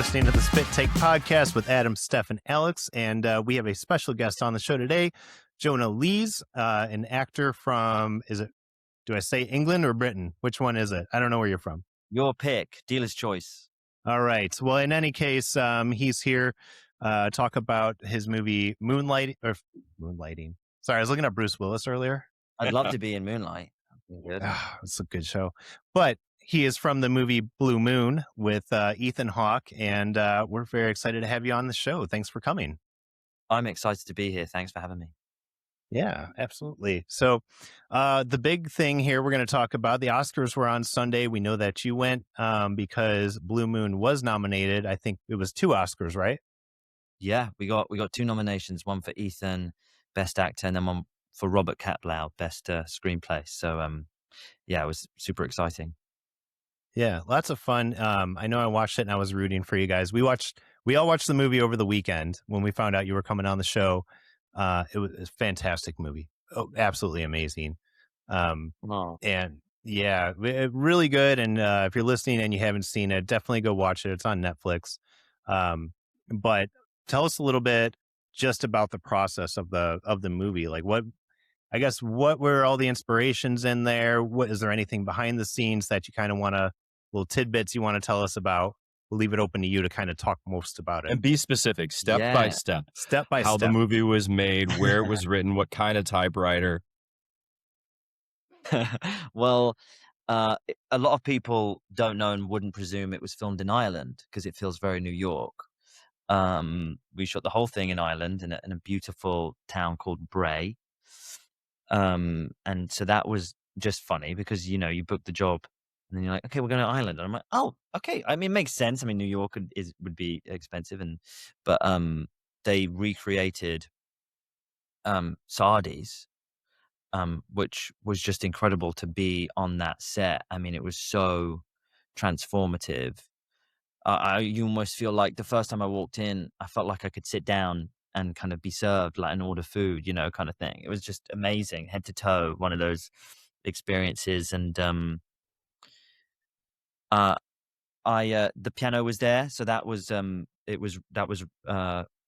listening to the SpitTake podcast with Adam, Steph, and Alex, and we have a special guest on the show today, Jonah Lees, an actor from, do I say England or Britain? Which one is it? I don't know where you're from. Your pick, dealer's choice. All right. Well, in any case, he's here talk about his movie Moonlighting. Sorry, I was looking at Bruce Willis earlier. I'd love to be in Moonlight. It's a good show. But he is from the movie Blue Moon with Ethan Hawke, and we're very excited to have you on the show. Thanks for coming. I'm excited to be here. Thanks for having me. Yeah, absolutely. So the big thing here we're going to talk about, the Oscars were on Sunday. We know that you went because Blue Moon was nominated. I think it was 2 Oscars, right? Yeah, we got 2 nominations, one for Ethan, Best Actor, and then one for Robert Kaplow, Best Screenplay. So yeah, it was super exciting. Yeah, lots of fun. I know I watched it and I was rooting for you guys. We all watched the movie over the weekend when we found out you were coming on the show. It was a fantastic movie. Oh, absolutely amazing. And yeah, really good. And if you're listening and you haven't seen it, definitely go watch it. It's on Netflix. But tell us a little bit just about the process of the movie. Like what were all the inspirations in there? Is there anything behind the scenes that you kind of little tidbits you want to tell us about? We'll leave it open to you to kind of talk most about it. And be specific, step by step. Step by step. How the movie was made, where it was written, what kind of typewriter. Well, a lot of people don't know and wouldn't presume it was filmed in Ireland because it feels very New York. We shot the whole thing in Ireland in a beautiful town called Bray. And so that was just funny because, you book the job and then you're like, okay, we're going to Ireland. And I'm like, oh, okay. I mean, it makes sense. I mean, New York would be expensive. But they recreated Sardis, which was just incredible to be on that set. I mean, it was so transformative. You almost feel like the first time I walked in, I felt like I could sit down and kind of be served like and order food, kind of thing. It was just amazing, head to toe, one of those experiences. And the piano was there, so that was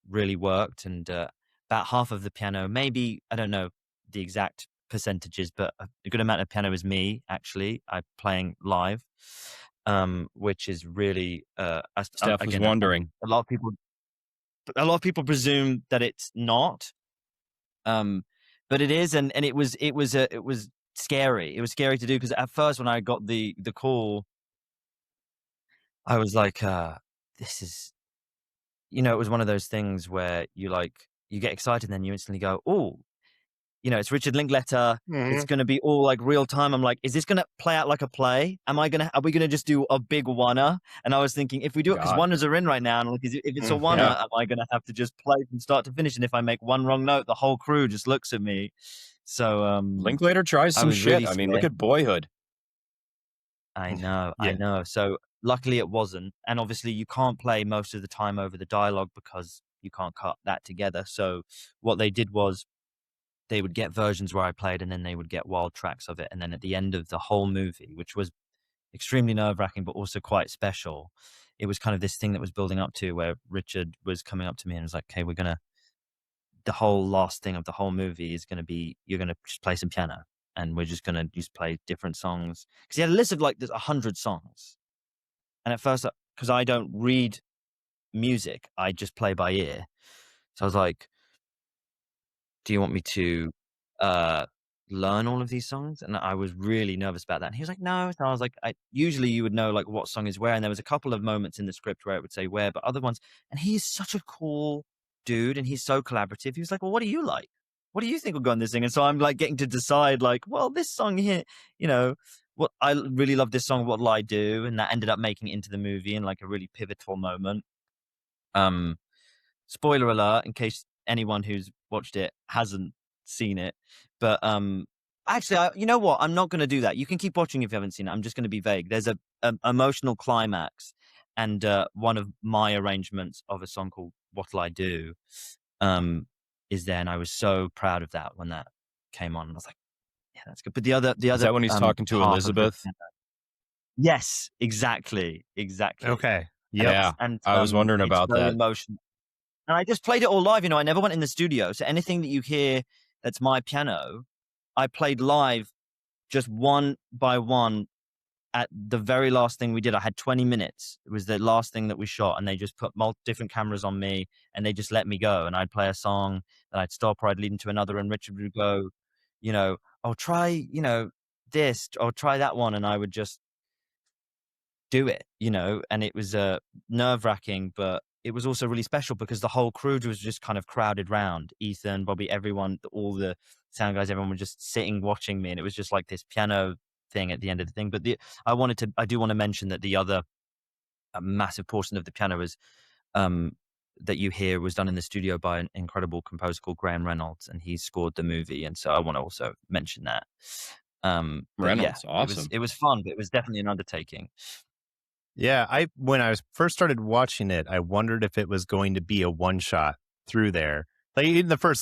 really worked. And about half of the piano, maybe, I don't know the exact percentages, but a good amount of piano is me actually. I'm playing live, which is really Steph was wondering. A lot of people presume that it's not, but it is, and it was scary. It was scary to do because at first when I got the call, I was like, this is, it was one of those things where you get excited and then you instantly go, oh, it's Richard Linklater. Mm-hmm. It's going to be all like real time. I'm like, is this going to play out like a play? Are we going to just do a big one-er? And I was thinking, if we do it, because one-ers are in right now, and if it's a one-er, am I going to have to just play from start to finish? And if I make one wrong note, the whole crew just looks at me. So Linklater tries some shit. Really, I mean, look at Boyhood. I know. So luckily it wasn't. And obviously you can't play most of the time over the dialogue because you can't cut that together. So what they did was they would get versions where I played and then they would get wild tracks of it. And then at the end of the whole movie, which was extremely nerve-wracking, but also quite special, it was kind of this thing that was building up to where Richard was coming up to me and was like, okay, the whole last thing of the whole movie is going to be, you're going to just play some piano and we're just going to just play different songs. Because he had a list of there's 100 songs. And at first, because I don't read music, I just play by ear. So I was like, do you want me to learn all of these songs? And I was really nervous about that. And he was like, no. So I was like, usually you would know what song is where. And there was a couple of moments in the script where it would say where, but other ones. And he's such a cool dude and he's so collaborative. He was like, well, what do you like? What do you think will go on this thing? And so I'm getting to decide well, this song here, what I really love this song. What'll I do? And that ended up making it into the movie in a really pivotal moment. Spoiler alert, in case anyone who's watched it hasn't seen it, but actually, you know what? I'm not going to do that. You can keep watching if you haven't seen it. I'm just going to be vague. There's a emotional climax, and one of my arrangements of a song called "What'll I Do" is there, and I was so proud of that when that came on. I was like, yeah, that's good. But the other is that when he's talking to Elizabeth? Yes, exactly. Okay. Yep. And I was wondering it's about very that. emotional. And I just played it all live. I never went in the studio. So anything that you hear that's my piano, I played live just one by one at the very last thing we did. I had 20 minutes. It was the last thing that we shot, and they just put different cameras on me, and they just let me go. And I'd play a song, and I'd stop, or I'd lead into another, and Richard would go, I'll try, this, or try that one, and I would just do it, and it was nerve-wracking, but it was also really special because the whole crew was just kind of crowded round. Ethan, Bobby, everyone, all the sound guys, everyone was just sitting watching me, and it was just like this piano thing at the end of the thing. But I do want to mention that the other massive portion of the piano is that you hear was done in the studio by an incredible composer called Graham Reynolds, and he scored the movie, and so I want to also mention that. But Reynolds, yeah, awesome. it was fun, but it was definitely an undertaking. Yeah, when I first started watching it, I wondered if it was going to be a one shot through there. Like in the first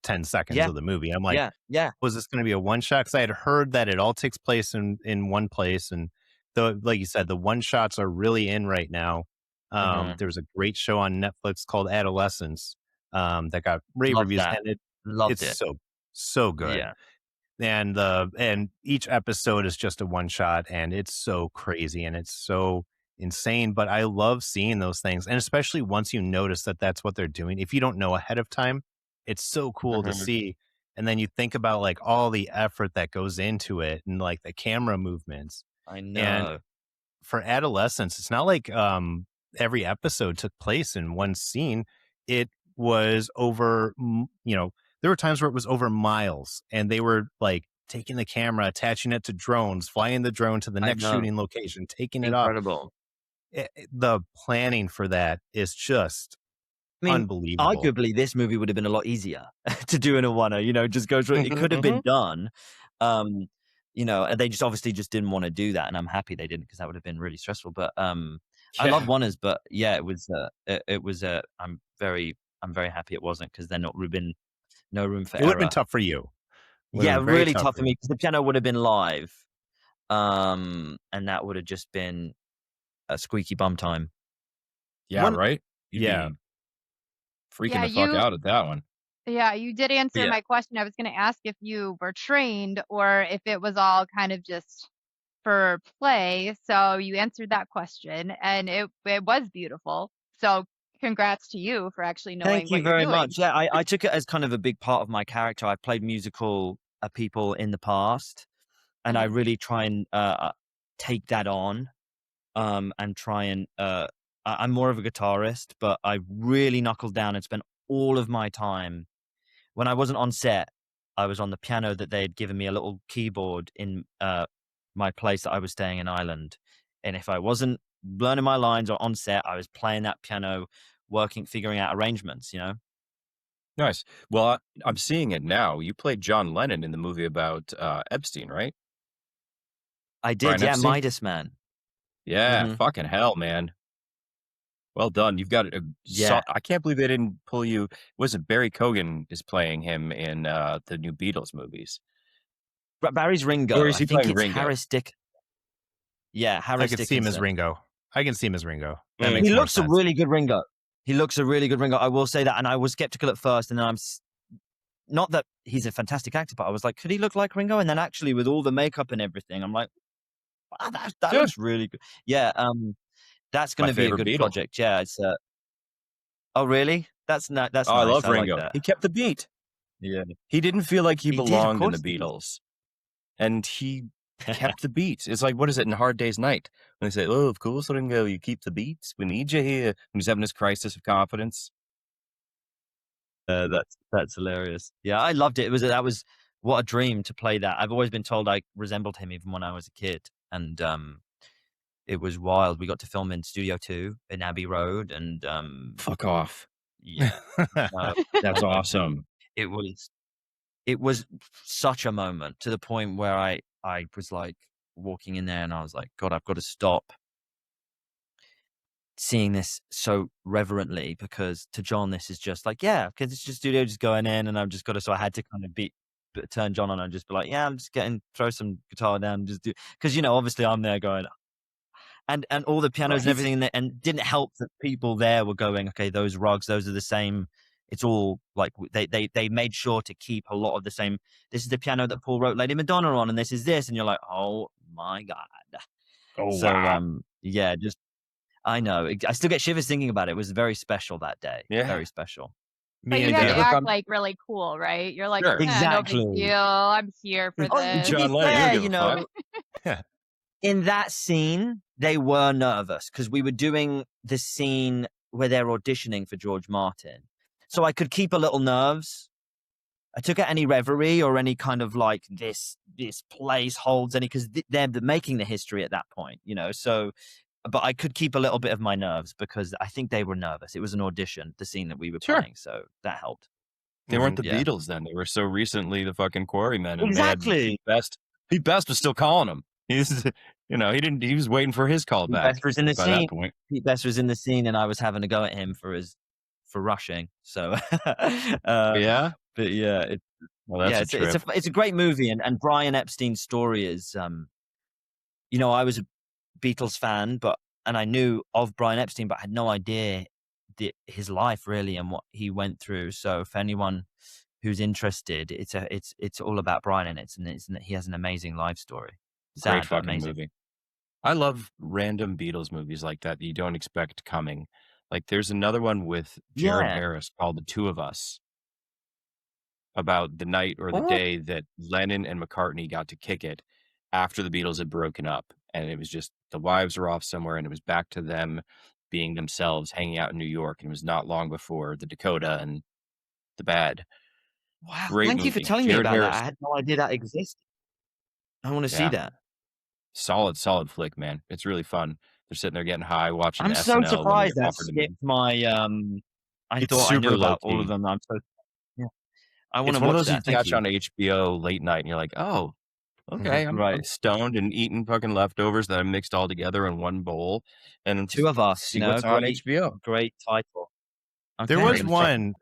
10 seconds Yeah. of the movie. I'm like, yeah. was this going to be a one shot? Because I had heard that it all takes place in one place, and like you said, the one shots are really in right now. There was a great show on Netflix called Adolescence that got rave Love reviews, that. and Loved it's it. so good. Yeah. And each episode is just a one shot, and it's so crazy and it's so insane. But I love seeing those things, and especially once you notice that that's what they're doing. If you don't know ahead of time, it's so cool to see. And then you think about all the effort that goes into it, and the camera movements. I know. And for Adolescence, it's not like every episode took place in one scene. It was over, there were times where it was over miles, and they were taking the camera, attaching it to drones, flying the drone to the next shooting location, taking it off. Incredible. The planning for that is just unbelievable. Arguably, this movie would have been a lot easier to do in a one-er, just go through. It could have been done, and they just obviously just didn't want to do that, and I'm happy they didn't, because that would have been really stressful. But I love one-ers, but yeah, it was I'm very happy it wasn't, because then would have been no room for It would have been error. tough for you. Yeah, really tough for me, because the piano would have been live, and that would have just been a squeaky bum time. Yeah, right? You'd be freaking the fuck out at that one. Yeah, you did answer my question. I was going to ask if you were trained or if it was all kind of just for play. So you answered that question, and it was beautiful. So congrats to you for actually knowing Thank you what very you're doing. much. Yeah, I took it as kind of a big part of my character. I've played musical people in the past, and I really try and take that on, and try and I'm more of a guitarist, but I really knuckled down and spent all of my time. When I wasn't on set, I was on the piano that they had given me, a little keyboard in my place that I was staying in Ireland. And if I wasn't learning my lines or on set, I was playing that piano, figuring out arrangements, Nice. Well, I'm seeing it now. You played John Lennon in the movie about Epstein, right? I did, Brian Epstein? Midas Man. Yeah, fucking hell, man. Well done. You've got I can't believe they didn't pull you. Was it Barry Keoghan is playing him in the new Beatles movies? Barry's Ringo. Or is he I think playing it's Ringo? Harris Dick. Yeah, Harris I can see him as Dickinson. Ringo. I can see him as Ringo. That makes He more looks sense. a really good Ringo. He looks a really good Ringo. I will say that. And I was skeptical at first, and then not that he's a fantastic actor, but I was like, could he look like Ringo? And then actually, with all the makeup and everything, I'm like, wow, that looks really good. Yeah, that's going to be a good Beatle. project. Yeah, it's. Oh, really? That's nice. I love Ringo. Like that. He kept the beat. Yeah, he didn't feel like he belonged in the he did. Beatles, and he kept the beat. It's like, what is it in Hard Day's Night when they say, "Oh, of course, Ringo, you keep the beats. We need you here." When he's having his crisis of confidence. That's hilarious. Yeah, I loved it. That was what a dream to play that. I've always been told I resembled him even when I was a kid, and it was wild. We got to film in Studio 2 in Abbey Road, and fuck off. Yeah, that's awesome. It was such a moment, to the point where I was like walking in there, and I was like, God, I've got to stop seeing this so reverently, because to John this is just like, yeah, because it's just studio just going in, and I've just got to, so I had to kind of turn John on and just be like, yeah, I'm just throw some guitar down and just do, because obviously I'm there going, and all the pianos and everything, and didn't help that people there were going, okay, those rugs, those are the same. It's all like they made sure to keep a lot of the same. This is the piano that Paul wrote Lady Madonna on, and this is this, and you're like, oh my god. Oh So wow. yeah, just I know. I still get shivers thinking about it. It was very special that day. Yeah. Very special. But you had to act like really cool, right? You're like, Sure. Exactly. no big deal. I'm here for this. John To be Lennon, fair, you you don't know, Yeah. in that scene, they were nervous because we were doing the scene where they're auditioning for George Martin. So I could keep a little nerves. I took out any reverie or any kind of like this place holds any, because they're making the history at that point, you know. So, but I could keep a little bit of my nerves because I think they were nervous. It was an audition, the scene that we were playing, so that helped. They weren't the Yeah. Beatles then. They were so recently the fucking Quarrymen. And Exactly. Pete Best was still calling him. He's, you know, he was waiting for his call back. Pete Best was in the by scene. that point. Pete Best was in the scene, and I was having to go at him for rushing. So, Yeah. but yeah, Well, that's a trip. it's a great movie, and Brian Epstein's story is, you know, I was a Beatles fan, and I knew of Brian Epstein, but I had no idea his life really and what he went through. So for anyone who's interested, it's all about Brian, and he has an amazing life story. Sad, Great but fucking amazing. movie. I love random Beatles movies like that you don't expect coming. Like there's another one with Jared Harris called The Two of Us, about the night or the day that Lennon and McCartney got to kick it after the Beatles had broken up. And it was just the wives were off somewhere and it was back to them being themselves, hanging out in New York. And it was not long before the Dakota and the Bad. Wow. Great Thank movie. you for telling Jared me about Harris. that. I had no idea that existed. I want to see that. Solid flick, man. It's really fun. They're sitting there getting high, watching I'm SNL. so surprised that offered them. skipped my, I It's thought I knew super about all low-key. of them. I'm so, yeah. I want It's to one of watch those you that. Thank catch you. on HBO late night and you're like, oh, okay, I'm Right. stoned and eating fucking leftovers that I mixed all together in one bowl. And Two of Us, see you know, what's on HBO. great title. There Okay. was one.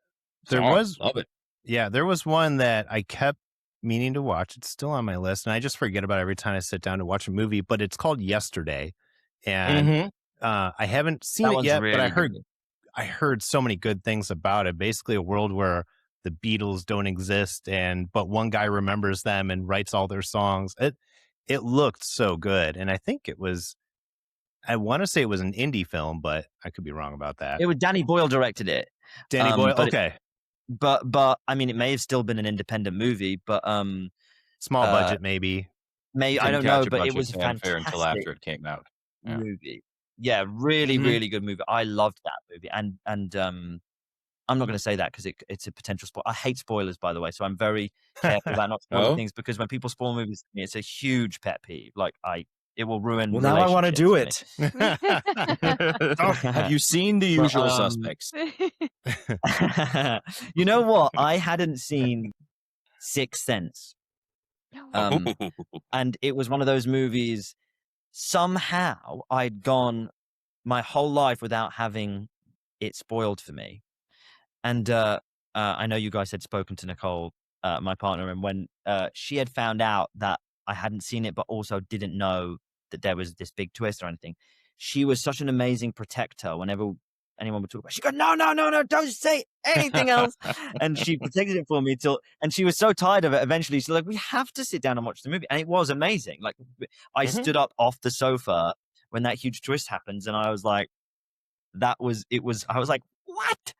There Solid. was Love it. Yeah, there was one that I kept meaning to watch. It's still on my list, and I just forget about it every time I sit down to watch a movie. But it's called Yesterday, and I haven't seen it yet. But I heard so many good things about it. Basically, a world where the Beatles don't exist, but one guy remembers them and writes all their songs. It looked so good, and I think it was. I want to say it was an indie film, but I could be wrong about that. It was Danny Boyle directed it. Danny Boyle, okay. But I mean, it may have still been an independent movie, but small budget maybe. I don't know, but it was a fanfare fantastic until after it came out. movie. Yeah, really, really good movie. I loved that movie, and I'm not going to say that because it's a potential spoil. I hate spoilers, by the way, so I'm very careful about not spoiling things, because when people spoil movies to me, it's a huge pet peeve. Like it will ruin. Well, now I want to do it. Oh, have you seen The Usual Suspects? You know what? I hadn't seen Sixth Sense, and it was one of those movies. Somehow I'd gone my whole life without having it spoiled for me. And I know you guys had spoken to Nicole, my partner, and when she had found out that I hadn't seen it, but also didn't know that there was this big twist or anything, she was such an amazing protector. Whenever anyone would talk about it, she'd go, no, don't say anything else. And she protected it for me and she was so tired of it. Eventually, she's like, we have to sit down and watch the movie. And it was amazing. Like, I stood up off the sofa when that huge twist happens, and I was like, I was like, what?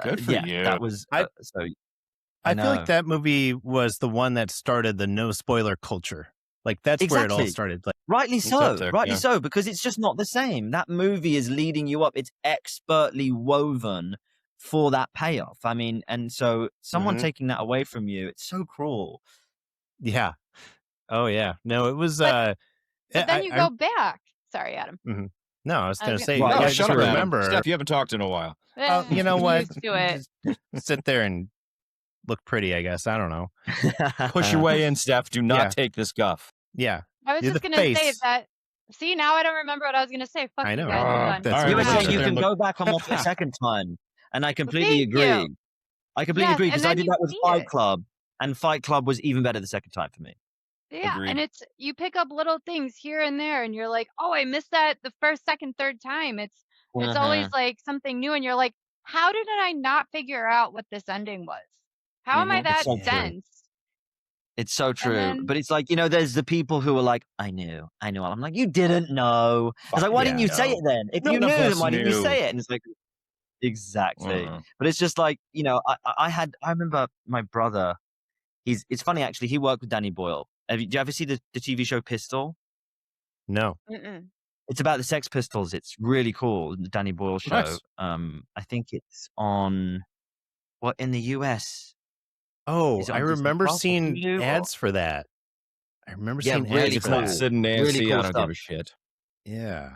Good for you. That was I I feel like that movie was the one that started the no spoiler culture. Like that's where it all started. Like, rightly so, because it's just not the same. That movie is leading you up. It's expertly woven for that payoff. I mean, and so someone taking that away from you, it's so cruel. Yeah. Oh yeah. No, it was. But then you go back. Sorry, Adam. No, I was going to say. Well, I just remember. Steph, you haven't talked in a while. You know what? Used to it. Just sit there and look pretty, I guess. I don't know. Push your way in, Steph. Do not take this guff. Yeah. I was just going to say that. See, now I don't remember what I was going to say. Fuck I know. you guys. You were saying you can go back and watch it a second time. And I completely agree. I completely agree, because I did that with Fight Club. And Fight Club was even better the second time for me. Yeah, and Agreed. it's you pick up little things here and there, and you're like, "Oh, I missed that the first, second, third time." It's always Mhm. like something new, and you're like, "How did I not figure out what this ending was? How am I It's that so Yeah. true. dense?" It's so And true. then But it's like, there's the people who are like, I knew. I'm like, you didn't know. It's like, Fucking why didn't Yeah. you say it no. then? If you None of knew, then us why didn't you knew. say it? And it's like, exactly. Uh-uh. But it's just like, I remember my brother, it's funny actually, he worked with Danny Boyle. Do you ever see the TV show Pistol? No. mm-mm. It's about the Sex Pistols. It's really cool, the Danny Boyle show. Nice. I think it's on, in the US? Oh, Is it I on Disney remember Plus or seeing Hulu? Or? ads for that. I remember Yeah, seeing ads really If for that's that. cool. Sid and Really Nancy, cool I don't give stuff. a shit. Yeah.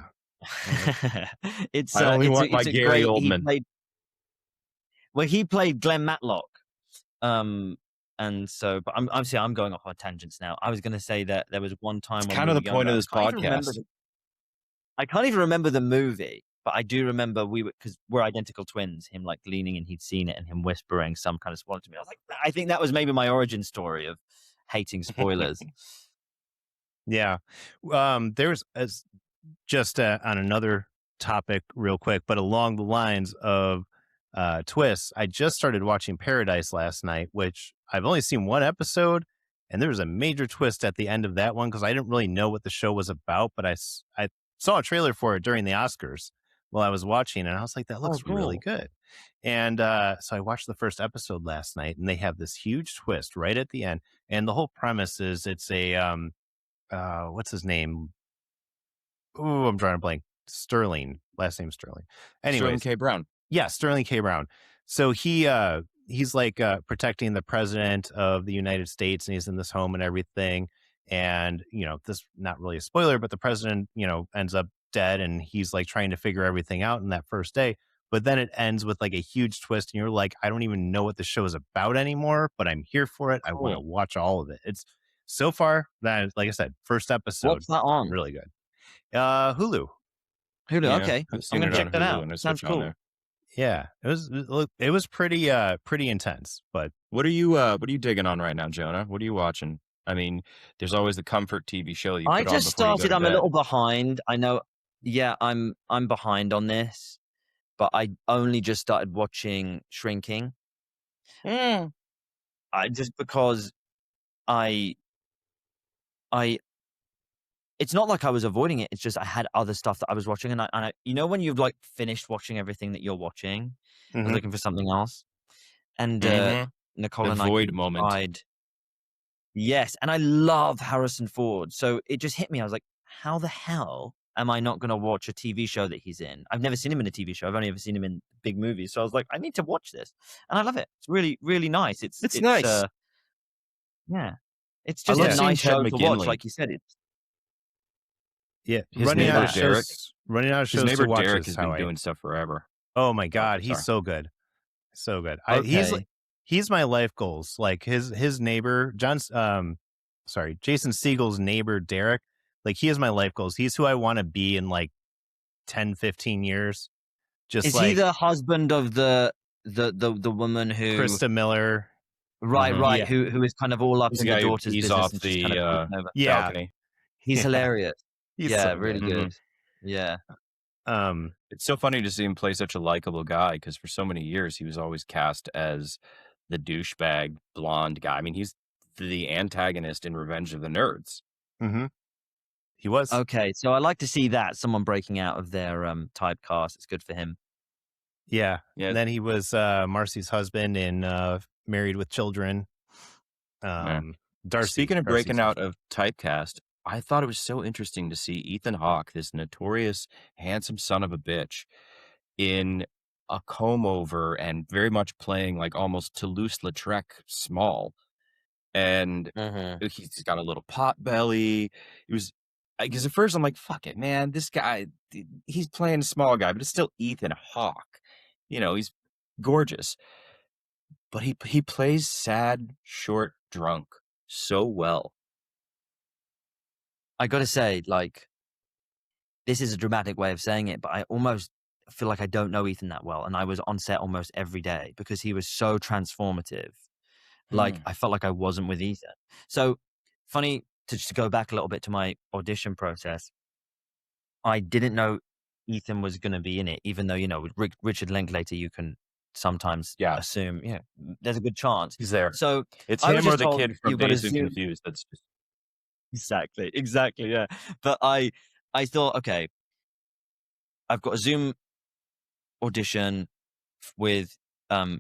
Yeah. It's I only want my it's a Gary great. Oldman. He played Glenn Matlock. And so, but I'm going off on tangents now. I was going to say that there was one time It's when kind we of were the point younger. of this podcast. I can't even remember the movie, but I do remember because we're identical twins. Him like leaning and he'd seen it, and him whispering some kind of spoiler to me. I was like, I think that was maybe my origin story of hating spoilers. Yeah. There's just on another topic real quick, but along the lines of twists, I just started watching Paradise last night, which I've only seen one episode, and there was a major twist at the end of that one because I didn't really know what the show was about, but I saw a trailer for it during the Oscars while I was watching, and I was like, that looks really cool. good. And so I watched the first episode last night, and they have this huge twist right at the end, and the whole premise is it's a what's his name? Oh, I'm drawing a blank. Sterling, last name Sterling. Sterling Anyways, K. Brown. yeah, Sterling K. Brown. So he's like protecting the president of the United States, and he's in this home and everything. And this not really a spoiler, but the president ends up dead, and he's like trying to figure everything out in that first day. But then it ends with like a huge twist, and you're like, I don't even know what the show is about anymore, but I'm here for it. I want to Cool. watch all of it. It's so far that, like I said, first episode, What's that on? really good. Hulu. Hulu. Yeah, Okay, I've I'm seen gonna it check on that Hulu out. and I Sounds switch on cool. there. Yeah, it was pretty intense, but What are you digging on right now, Jonah? What are you watching? I mean, there's always the comfort TV show that you I put on just before you go started. to I'm a bed. little behind. I know. Yeah, I'm behind on this, but I only just started watching Shrinking. Just because I it's not like I was avoiding it. It's just I had other stuff that I was watching, and I when you've like finished watching everything that you're watching, I was Mhm. looking for something else, and Mhm. Nicole The and I void kind of moment. tried. Yes, and I love Harrison Ford, so it just hit me. I was like, how the hell am I not going to watch a TV show that he's in? I've never seen him in a TV show. I've only ever seen him in big movies. So I was like, I need to watch this, and I love it. It's really, really nice. It's nice. Yeah, it's I just love a seeing nice Ted show to watch. McGinley. Like you said, it's Yeah, His running neighbor out of Derek. shows His neighbor to watch Derek is has how been doing stuff forever. Oh my God, he's sorry. so good, so good. okay. He's my life goals. Like his neighbor, Jason Segel's neighbor Derek. Like he is my life goals. He's who I want to be in like 10, 15 years. Just Is like he the husband of the woman who? Krista Miller. Right, Mhm. Yeah. who is kind of all up This in the guy who daughter's pees business off and she's kind of the taken over. Yeah, balcony. He's Yeah. hilarious. He's Yeah, so really good. good. Yeah. It's so funny to see him play such a likable guy because for so many years he was always cast as the douchebag blonde guy. I mean, he's the antagonist in Revenge of the Nerds. Mm-hmm. He was. Okay, so I like to see that someone breaking out of their typecast. It's good for him. Yeah. Yeah. And then he was Marcy's husband in Married with Children. Darcy. Speaking of Darcy's breaking out husband. of typecast, I thought it was so interesting to see Ethan Hawke, this notorious handsome son of a bitch, in a comb over and very much playing like almost Toulouse-Lautrec small. And he's got a little pot belly. It was, because at first I'm like, fuck it, man. This guy, he's playing a small guy, but it's still Ethan Hawke. He's gorgeous. But he plays sad, short, drunk so well. I got to say, like, this is a dramatic way of saying it, but I almost feel like I don't know Ethan that well. And I was on set almost every day because he was so transformative. Like, I felt like I wasn't with Ethan. So, funny to go back a little bit to my audition process, I didn't know Ethan was going to be in it, even though, with Richard Linklater, you can sometimes assume, there's a good chance he's there. So it's I him was or just the told, kid from you've got to Dazed and zoom. Confused. That's just... Exactly. Yeah. But I thought, okay, I've got a Zoom audition with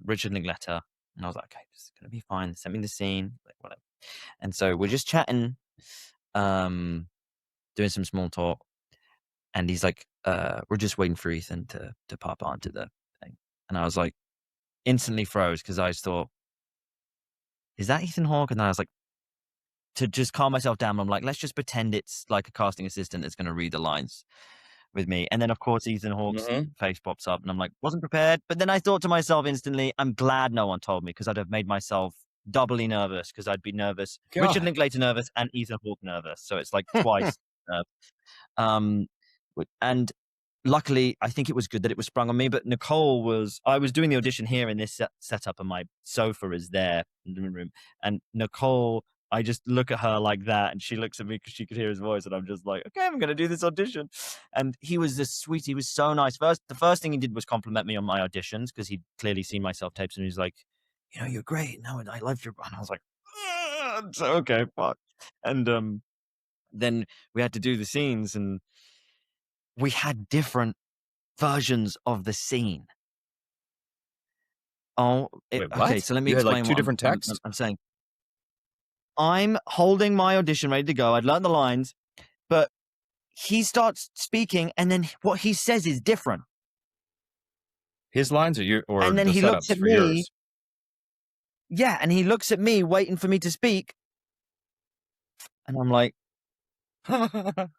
Richard Linklater, and I was like, okay, this is gonna be fine. Send me the scene, like, whatever. And so we're just chatting, doing some small talk, and he's like, we're just waiting for Ethan to pop onto the thing. And I was like, instantly froze because I just thought, is that Ethan Hawke? And then I was like, to just calm myself down, I'm like, let's just pretend it's like a casting assistant that's going to read the lines with me. And then, of course, Ethan Hawke's face pops up, and I'm like, wasn't prepared. But then I thought to myself instantly, I'm glad no one told me, because I'd have made myself doubly nervous, because I'd be nervous. God. Richard Linklater nervous and Ethan Hawke nervous. So it's like twice. And luckily, I think it was good that it was sprung on me. But I was doing the audition here in this setup, and my sofa is there in the living room. And Nicole, I just look at her like that, and she looks at me because she could hear his voice, and I'm just like, okay, I'm going to do this audition. And he was this sweet. He was so nice. The first thing he did was compliment me on my auditions, because he'd clearly seen my self-tapes, and he was like, you're great. No, I loved your... And I was like, okay, fuck. And then we had to do the scenes, and we had different versions of the scene. Okay, so let me explain. Like two different texts? I'm saying. I'm holding my audition ready to go. I'd learned the lines, but he starts speaking, and then what he says is different. His lines are and then the he looks at me. Yours. Yeah, and he looks at me, waiting for me to speak, and I'm like, and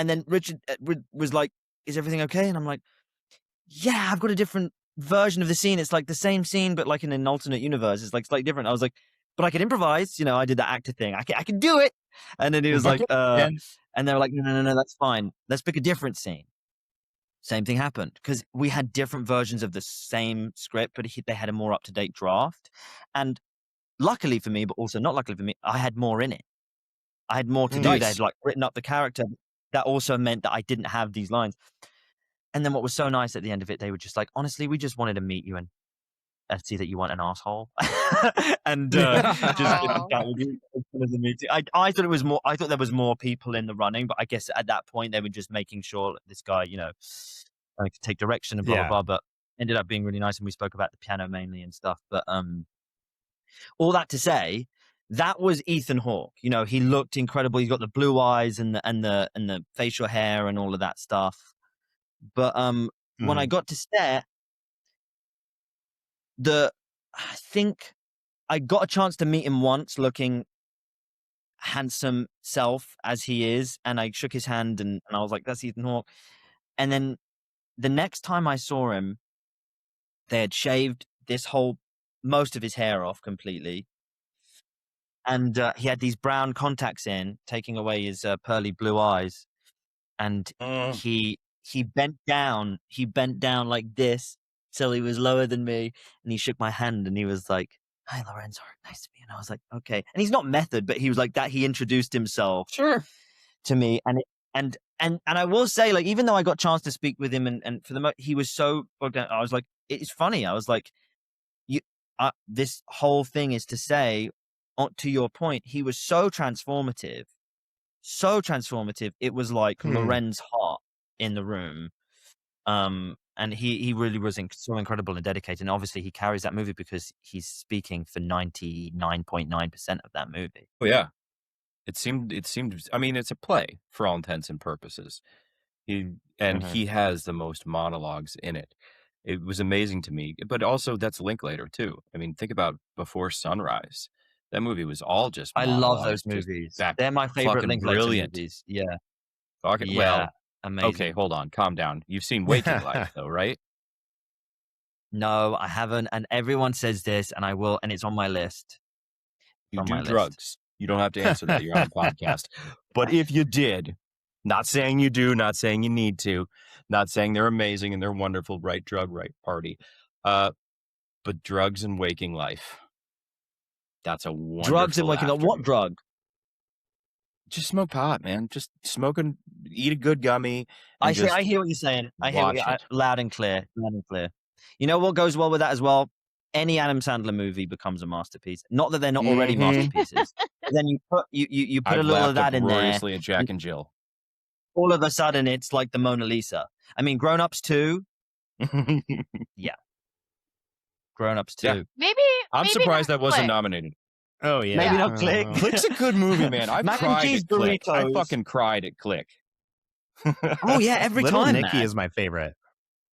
then Richard was like, "Is everything okay?" And I'm like, "Yeah, I've got a different version of the scene. It's like the same scene, but like in an alternate universe. It's like slightly different." I was like, but I can improvise, I did the actor thing. I can do it. And then he was like, and they were like, no, that's fine. Let's pick a different scene. Same thing happened, because we had different versions of the same script, but they had a more up-to-date draft. And luckily for me, but also not luckily for me, I had more in it. I had more to do. They had like written up the character. That also meant that I didn't have these lines. And then what was so nice at the end of it, they were just like, honestly, we just wanted to meet you and see that you weren't an asshole, and just chat with you as a meeting. I thought it was more. I thought there was more people in the running, but I guess at that point they were just making sure that this guy, could take direction and blah blah blah. But ended up being really nice, and we spoke about the piano mainly and stuff. But all that to say, that was Ethan Hawke. He looked incredible. He's got the blue eyes and the facial hair and all of that stuff. But when I got to set, I think I got a chance to meet him once, looking handsome self as he is, and I shook his hand, and I was like, that's Ethan Hawke. And then the next time I saw him, they had shaved most of his hair off completely, and he had these brown contacts in, taking away his pearly blue eyes, and he bent down like this, so he was lower than me, and he shook my hand, and he was like, hi, Lorenzo, nice to meet you. And I was like, okay. And he's not method, but he was like that. He introduced himself to me. And I will say, like, even though I got a chance to speak with him, and for the most, he was so, I was like, it's funny. I was like, this whole thing is to say, to your point, he was so transformative. It was like Loren's heart in the room. And he really was so incredible and dedicated. And obviously he carries that movie because he's speaking for 99.9% of that movie. Oh yeah. It seemed, I mean, it's a play for all intents and purposes. He has the most monologues in it. It was amazing to me, but also that's Linklater too. I mean, think about Before Sunrise. That movie was all just monologues. I love those movies. They're my favorite Linklater movies. Yeah. Yeah. Well, amazing. Okay, hold on. Calm down. You've seen Waking Life though, right? No, I haven't. And everyone says this, and I will, and it's on my list. You do drugs. You don't have to answer that. You're on a podcast. But if you did, not saying you do, not saying you need to, not saying they're amazing and they're wonderful, right drug, right party. But drugs and Waking Life. That's a wonderful drugs and Waking Life. What drug? Just smoke pot, man. Just eat a good gummy. I hear what you're saying. Loud and clear. You know what goes well with that as well? Any Adam Sandler movie becomes a masterpiece. Not that they're not already masterpieces. Then you put a little of that in there. At Jack and Jill. All of a sudden, it's like the Mona Lisa. I mean, Grown Ups 2. Yeah. Grown Ups 2. Yeah. Maybe I'm surprised that wasn't nominated. Oh yeah, maybe not Click. Click's a good movie, man. I've cried at Click. I fucking cried at Click. Oh yeah, every Little time. Nicky is my favorite.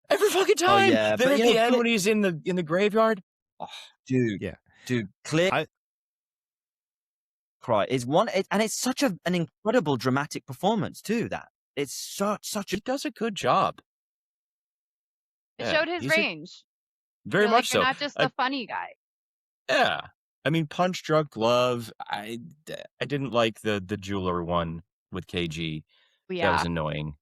Every fucking time. Oh, yeah. Then at the end when he's in the graveyard. Oh, dude. Yeah. Dude, Click. Cry is one, and it's such an incredible dramatic performance too. That it's such. It does a good job. It showed his range. Very much so. You're not just a funny guy. Yeah. I mean, Punch Drunk Love. I didn't like the jeweler one with KG. Yeah. That was annoying.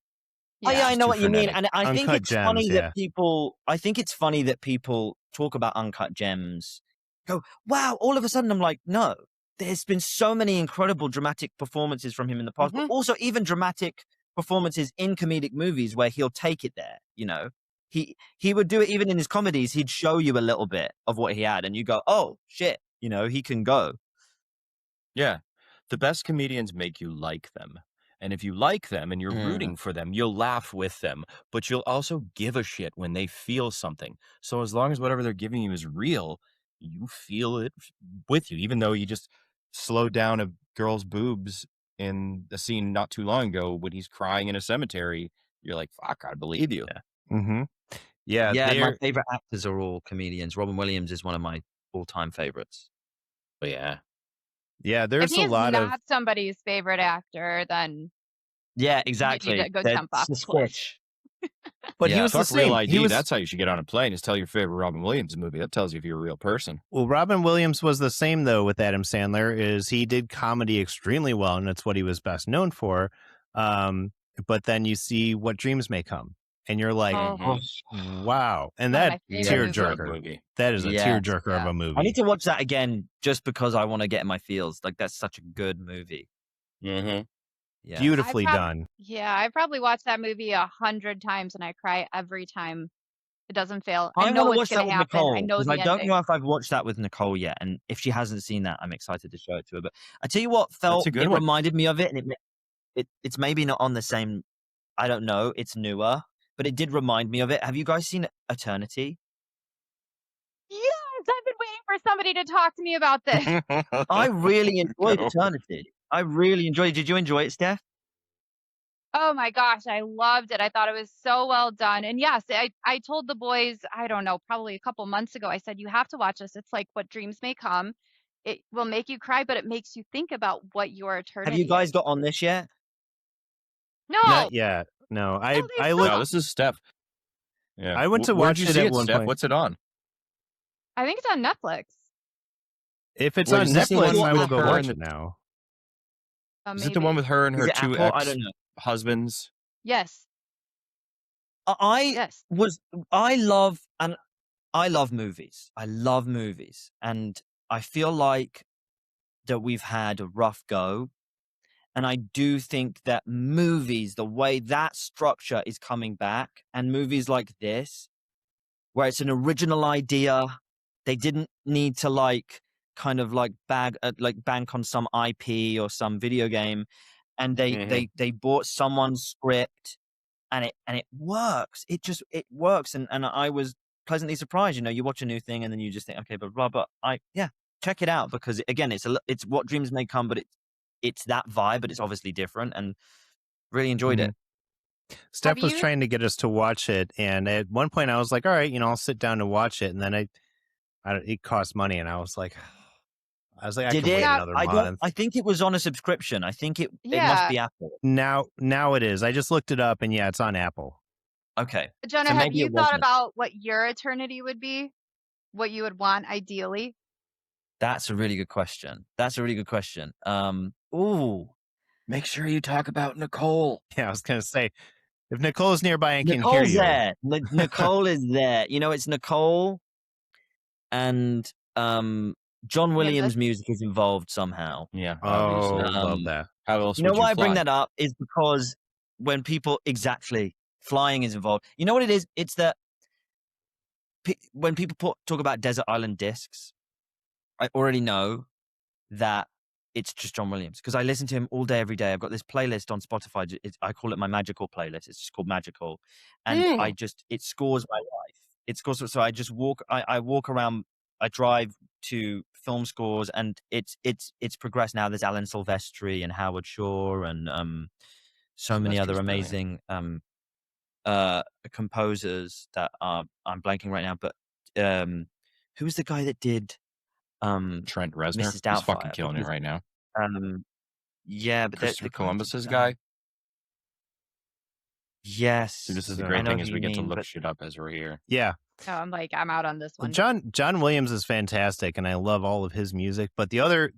Yeah, I know what you mean, and I think it's funny that people talk about Uncut Gems. Go, wow! All of a sudden, I'm like, no. There's been so many incredible dramatic performances from him in the past, but also even dramatic performances in comedic movies where he'll take it there. You know, he would do it even in his comedies. He'd show you a little bit of what he had, and you go, oh shit, you know, he can go. Yeah, the best comedians make you like them. And if you like them and you're rooting for them, you'll laugh with them, but you'll also give a shit when they feel something. So as long as whatever they're giving you is real, you feel it with you, even though you just slowed down a girl's boobs in a scene not too long ago when he's crying in a cemetery. You're like, fuck, I believe you. Yeah. My favorite actors are all comedians. Robin Williams is one of my all-time favorites. But yeah. Yeah, there's a lot of... If he's not somebody's favorite actor, then... Yeah, exactly. You need to go jump off the cliff. But he was the same. Real ID. That's how you should get on a plane, is tell your favorite Robin Williams movie. That tells you if you're a real person. Well, Robin Williams was the same, though, with Adam Sandler, is he did comedy extremely well, and that's what he was best known for. But then you see What Dreams May Come, and you're like, wow. And that tearjerker. That is a tearjerker of a movie. I need to watch that again just because I want to get in my feels. Like, that's such a good movie. Yeah. Beautifully done. Yeah, I probably watched that movie 100 times and I cry every time. It doesn't fail. I know what's going to happen. Nicole, I know the I don't know if I've watched that with Nicole yet, and if she hasn't seen that, I'm excited to show it to her. But I tell you what, reminded me of it, and it's maybe not on the same. I don't know. It's newer, but it did remind me of it. Have you guys seen Eternity? Yes, I've been waiting for somebody to talk to me about this. I really enjoyed Eternity. I really enjoyed it. Did you enjoy it, Steph? Oh my gosh, I loved it. I thought it was so well done. And yes, I told the boys, I don't know, probably a couple months ago, I said, you have to watch this. It's like What Dreams May Come. It will make you cry, but it makes you think about what your eternity Have you guys is. got on this yet? No. Not yet. No. No, this is Steph. Yeah. I went to watch it at one point. What's it on? I think it's on Netflix. If it's on Netflix, I will go watch it now. Is it the one with her and her two ex-husbands? Yes. I love movies. I love movies. And I feel like that we've had a rough go. And I do think that movies, the way that structure is coming back, and movies like this, where it's an original idea, they didn't need to bank on some IP or some video game, and they bought someone's script, and it works. It works, and I was pleasantly surprised. You know, you watch a new thing and then you just think, okay, but check it out, because again, it's What Dreams May Come, but it's that vibe, but it's obviously different, and really enjoyed it. Steph was trying to get us to watch it, and at one point I was like, all right, I'll sit down to watch it, and then it cost money, and I was like, I can wait another month. I think it was on a subscription. I think it must be Apple. Now it is. I just looked it up, and it's on Apple. Okay. Jonah, have you thought about what your eternity would be? What you would want ideally? That's a really good question. Make sure you talk about Nicole. Yeah, I was going to say, if Nicole's nearby and can hear you. There. Nicole is there. It's Nicole and John Yeah, Williams music is involved somehow. Yeah, Oh, obviously. love that. How else You know would you why I bring fly? that up is because when people flying is involved. You know what it is? It's that when people talk about Desert Island Discs, I already know that it's just John Williams because I listen to him all day, every day. I've got this playlist on Spotify. I call it my magical playlist. It's just called Magical, and it scores my life. It scores. So I just walk. I walk around. I drive to film scores, and it's progressed now. There's Alan Silvestri and Howard Shore and so many other amazing composers that I'm blanking right now. But who's the guy that did Trent Reznor? Mrs. Doubtfire? He's fucking killing it right now. Yeah, but Christopher Columbus's guy. Yes. See, this is the great thing is we get to look shit up as we're here. Yeah. So I'm out on this one. John Williams is fantastic, and I love all of his music. But the other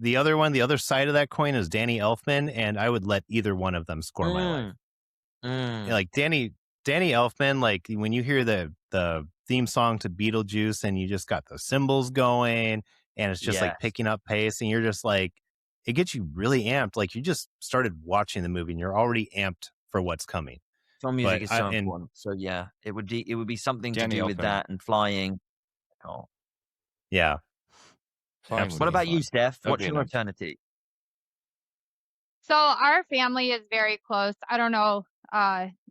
side of that coin is Danny Elfman, and I would let either one of them score my life. Yeah, like Danny Elfman, like when you hear the theme song to Beetlejuice, and you just got the cymbals going, and it's just like picking up pace, and you're just like, it gets you really amped. Like you just started watching the movie, and you're already amped for what's coming. Song music is so important. So yeah, it would be something to do with that and flying. Oh. Yeah. What about you, Steph? What's your eternity? So our family is very close. I don't know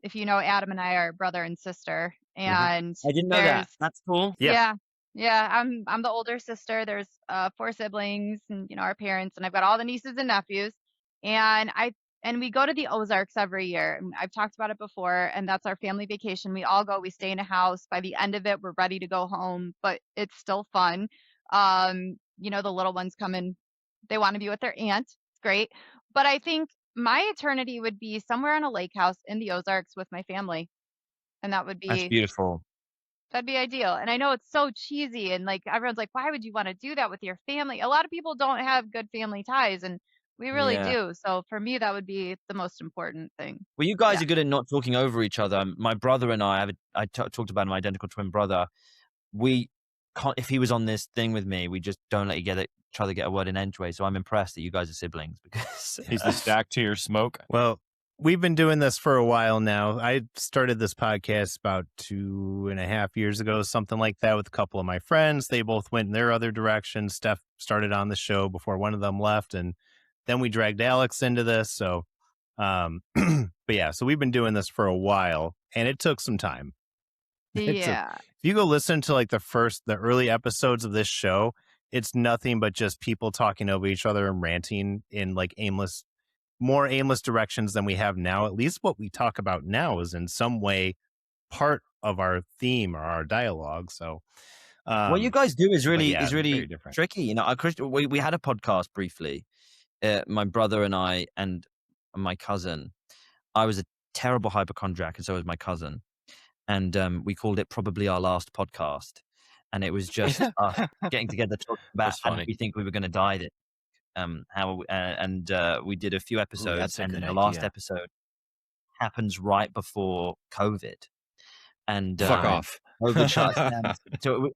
if you know, Adam and I are brother and sister, and I didn't know that. That's cool. Yeah. I'm the older sister. There's 4 siblings, and our parents, and I've got all the nieces and nephews, and we go to the Ozarks every year. And I've talked about it before, and that's our family vacation. We all go. We stay in a house. By the end of it, we're ready to go home, but it's still fun. The little ones come in. They want to be with their aunt. It's great. But I think my eternity would be somewhere on a lake house in the Ozarks with my family. And that's beautiful. That'd be ideal. And I know it's so cheesy, and like everyone's like, why would you want to do that with your family? A lot of people don't have good family ties, and we really do. So for me, that would be the most important thing. Well, you guys are good at not talking over each other. My brother and I talked about my identical twin brother. We can't, if he was on this thing with me, we just don't let each other get a word in edgeway. So I'm impressed that you guys are siblings because he's the stack to your smoke. Well, we've been doing this for a while now. I started this podcast about 2.5 years ago, something like that, with a couple of my friends. They both went in their other directions. Steph started on the show before one of them left, and then we dragged Alex into this. So, but yeah, so we've been doing this for a while, and it took some time. Yeah. If you go listen to like the early episodes of this show, it's nothing but just people talking over each other and ranting in like more aimless directions than we have now. At least what we talk about now is in some way part of our theme or our dialogue. So what you guys do is really different. tricky. We had a podcast briefly, my brother and I and my cousin. I was a terrible hypochondriac, and so was my cousin. And we called it Probably Our Last Podcast. And it was just us getting together talking about how we think we were going to die. We did a few episodes, and then the last episode happens right before COVID. And fuck off. COVID shuts down. So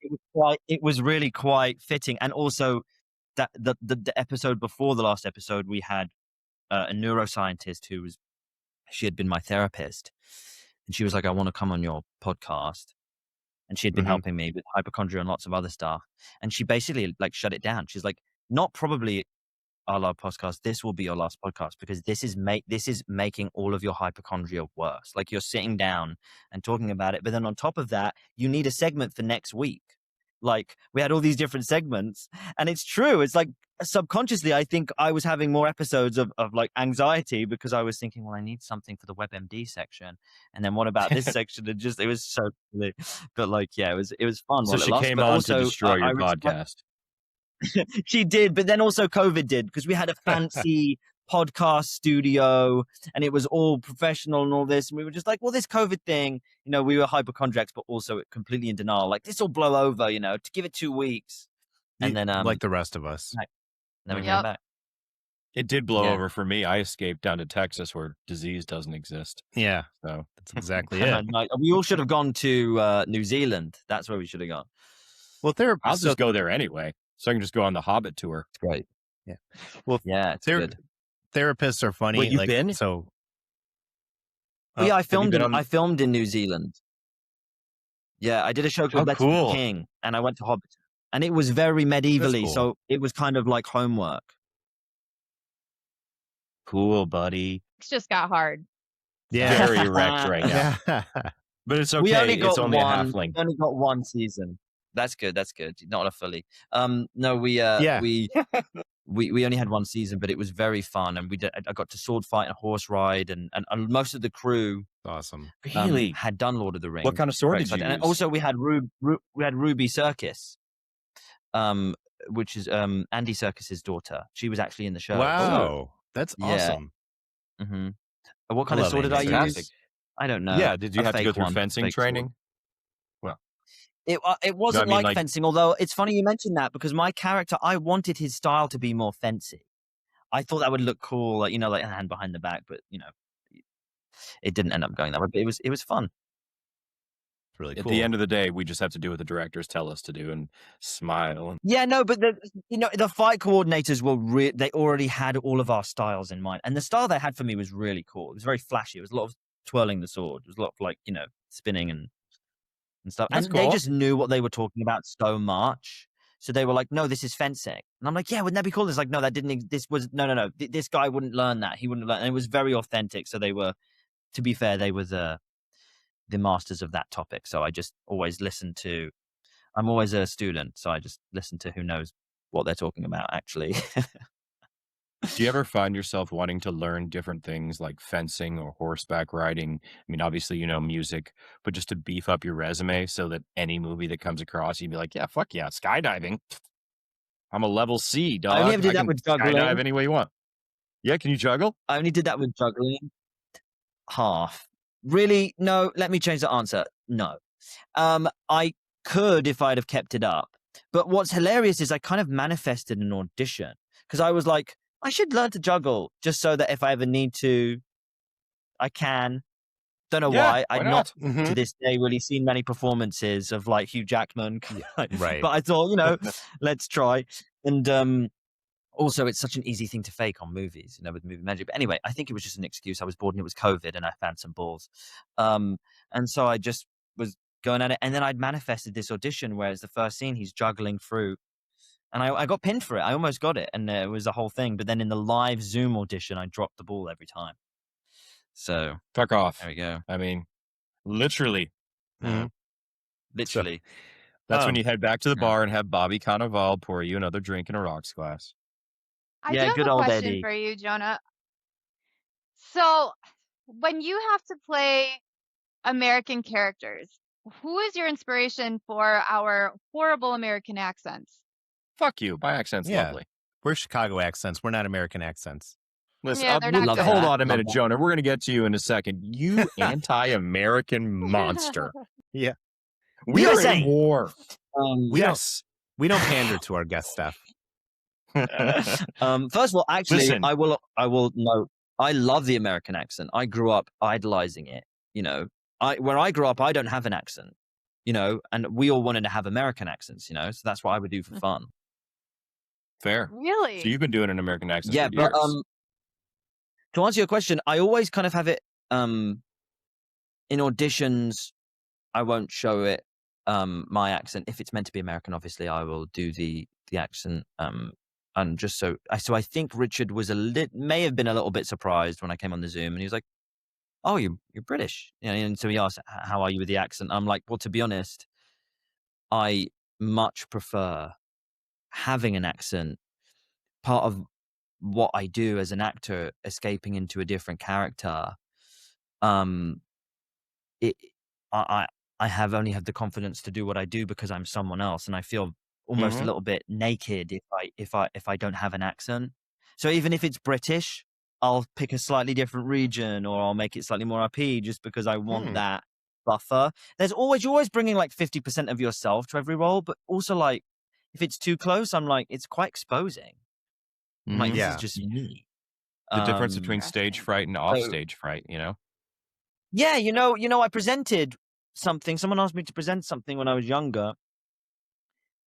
it was really quite fitting. And also that the episode before the last episode, we had a neuroscientist she had been my therapist, and she was like, I want to come on your podcast. And she had been helping me with hypochondria and lots of other stuff. And she basically like shut it down. She's like, not probably our last podcast. This will be your last podcast because this is making all of your hypochondria worse. Like you're sitting down and talking about it. But then on top of that, you need a segment for next week. Like we had all these different segments, and it's true. It's like subconsciously, I think I was having more episodes of like anxiety because I was thinking, well, I need something for the WebMD section. And then what about this section? And it was so silly. But like, yeah, it was fun. So she came on to destroy your podcast. She did, but then also COVID did, because we had a fancy podcast studio and it was all professional and all this. And we were just like, well, this COVID thing, we were hypochondriacs, but also completely in denial. Like this will blow over, to give it 2 weeks. And then, like the rest of us. Then we came back. It did blow over for me. I escaped down to Texas where disease doesn't exist. Yeah. So that's exactly it. We all should have gone to New Zealand. That's where we should have gone. Well, I'll just go there anyway. So I can just go on the Hobbit tour. It's great. Yeah. Well, yeah, it's good. Therapists are funny. Wait, you've been? So. Well, yeah, I filmed. On... I filmed in New Zealand. Yeah, I did a show called Let's Be King, and I went to Hobbit, and it was very medievally, cool. So it was kind of like homework. Cool, buddy. It's just got hard. Yeah, very erect right now. Yeah. But it's okay. It's only a halfling. We only got one season. That's good. That's good. Not a fully. No, we only had one season, but it was very fun, and I got to sword fight and horse ride, and most of the crew, awesome, really had done Lord of the Rings. What kind of sword did you use? And also we had Ruby Serkis, which is Andy Serkis's daughter. She was actually in the show. Wow, that's awesome. Mm-hmm. What kind of sword did I use? I don't know. Yeah, did you have to go through fencing training? Well, it wasn't like fencing, although it's funny you mentioned that, because my character, I wanted his style to be more fencey. I thought that would look cool, like a hand behind the back, but it didn't end up going that way. But it was fun. It's really cool. At the end of the day, we just have to do what the directors tell us to do and smile. Yeah, no, but the fight coordinators they already had all of our styles in mind, and the style they had for me was really cool. It was very flashy. It was a lot of twirling the sword. It was a lot of spinning and stuff. That's and cool. They just knew what they were talking about so much. So they were like, no, this is fencing. And I'm like, yeah, wouldn't that be cool? It's like, no, no. This guy wouldn't learn that. He wouldn't learn. And it was very authentic. So they were, to be fair, they were the masters of that topic. So I just always I'm always a student. So I just listen to who knows what they're talking about, actually. Do you ever find yourself wanting to learn different things like fencing or horseback riding? I mean, obviously, music, but just to beef up your resume so that any movie that comes across, you'd be like, yeah, fuck yeah, skydiving. I'm a level C, dog. I only did that with juggling. Skydive any way you want. Yeah, can you juggle? I only did that with juggling. Half. Really? No, let me change the answer. No. I could if I'd have kept it up. But what's hilarious is I kind of manifested an audition, because I was like, I should learn to juggle just so that if I ever need to, I can. Don't know why. I'd not to this day really seen many performances of like Hugh Jackman. Right. But I thought, let's try. And also, it's such an easy thing to fake on movies, with movie magic. But anyway, I think it was just an excuse. I was bored and it was COVID and I found some balls. And so I just was going at it. And then I'd manifested this audition where it's the first scene, he's juggling through. And I got pinned for it. I almost got it. And it was a whole thing. But then in the live Zoom audition, I dropped the ball every time. So. Fuck off. There we go. I mean, literally. Mm-hmm. Literally. So, that's when you head back to the bar and have Bobby Cannavale pour you another drink in a rocks glass. I do have good a old question Eddie. for you, Jonah. So when you have to play American characters, who is your inspiration for our horrible American accents? Fuck you. My accent's lovely. We're Chicago accents. We're not American accents. Listen, Yeah, they're not good. hold on a minute, Jonah. We're going to get to you in a second. You anti-American monster. Yeah. We are in war. We don't pander to our guest staff. First of all, actually, Listen. I will note, I love the American accent. I grew up idolizing it. Where I grew up, I don't have an accent, and we all wanted to have American accents, so that's what I would do for fun. Fair. Really? So you've been doing an American accent Yeah, for years. but to answer your question, I always kind of have it in auditions. I won't show it my accent. If it's meant to be American, obviously, I will do the accent. And just so I think Richard was may have been a little bit surprised when I came on the Zoom, and he was like, "Oh, you're British," and so he asked, "How are you with the accent?" I'm like, "Well, to be honest, I much prefer having an accent. Part of what I do as an actor, escaping into a different character, I only have the confidence to do what I do because I'm someone else, and I feel almost a little bit naked if I don't have an accent. So even if it's British, I'll pick a slightly different region, or I'll make it slightly more RP just because I want that buffer. You're always bringing like 50% of yourself to every role, but also like if it's too close, I'm like, it's quite exposing. I'm like, this is just me. The difference between stage fright and off-stage fright, Yeah, I presented something. Someone asked me to present something when I was younger,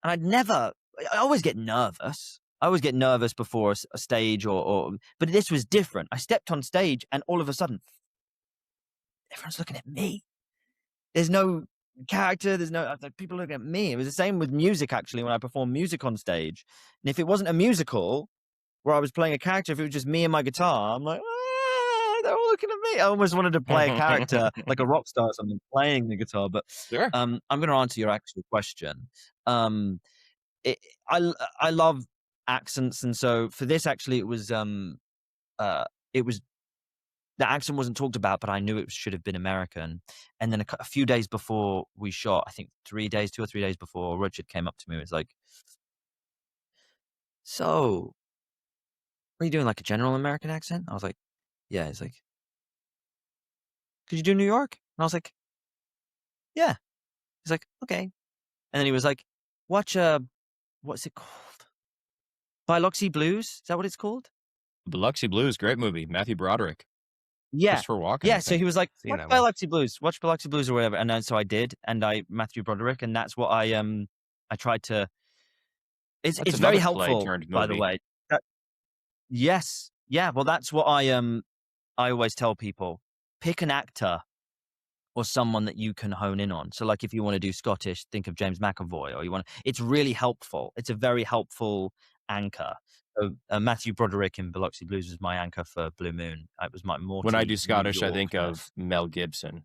and I'd never I always get nervous. I always get nervous before a stage but this was different. I stepped on stage and all of a sudden, everyone's looking at me. There's no character. There's no people looking at me. It was the same with music, actually, when I performed music on stage. And if it wasn't a musical where I was playing a character, if it was just me and my guitar, I'm like, they're all looking at me. I almost wanted to play a character like a rock star or something, playing the guitar. But Sure. I'm going to answer your actual question. I love accents, and so for this, actually, it was the accent wasn't talked about, but I knew it should have been American. And then a few days before we shot, I think 2 or 3 days before, Richard came up to me and was like, "So, are you doing like a general American accent?" I was like, "Yeah." He's like, "Could you do New York?" And I was like, "Yeah." He's like, "Okay." And then he was like, "Watch what's it called? Biloxi Blues? Is that what it's called?" Biloxi Blues, great movie. Matthew Broderick. Yeah. Christopher Walken. Yeah, so he was like, Seen watch that one. Biloxi Blues or whatever. And then so I did, and Matthew Broderick, and that's what I tried to. It's That's very another play helpful, turned by the movie. way. Yes. Yeah, well, that's what I always tell people. Pick an actor or someone that you can hone in on. So like if you want to do Scottish, think of James McAvoy, or it's really helpful. It's a very helpful anchor. So, Matthew Broderick in Biloxi Blues was my anchor for Blue Moon. It was my Morty. When I do New Scottish, I York think nurse. of Mel Gibson.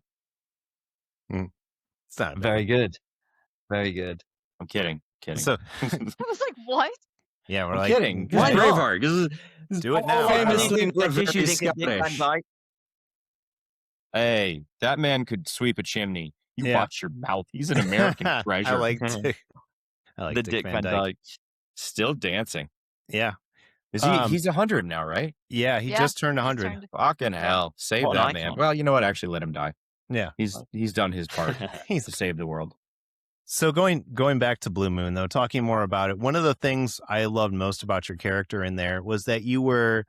It's not Very bad. good. Very good. I'm kidding. So I was like, what? yeah, we're I'm like, kidding. Why not? Braveheart. do it now. Famously, Like, we're you very think of Dick Van Scottish. Dyke? Hey, that man could sweep a chimney. You Yeah. watch your mouth. He's an American treasure. I like Dick The Dick Van Dyke. Still dancing. Yeah. Is he's 100 now, right? Yeah, he Yeah, just turned just 100. turned- Fucking hell. Save What an that man. icon. Well, you know what? Actually, let him die. Yeah. He's done his part He's to save the world. So going back to Blue Moon, though, talking more about it, one of the things I loved most about your character in there was that you were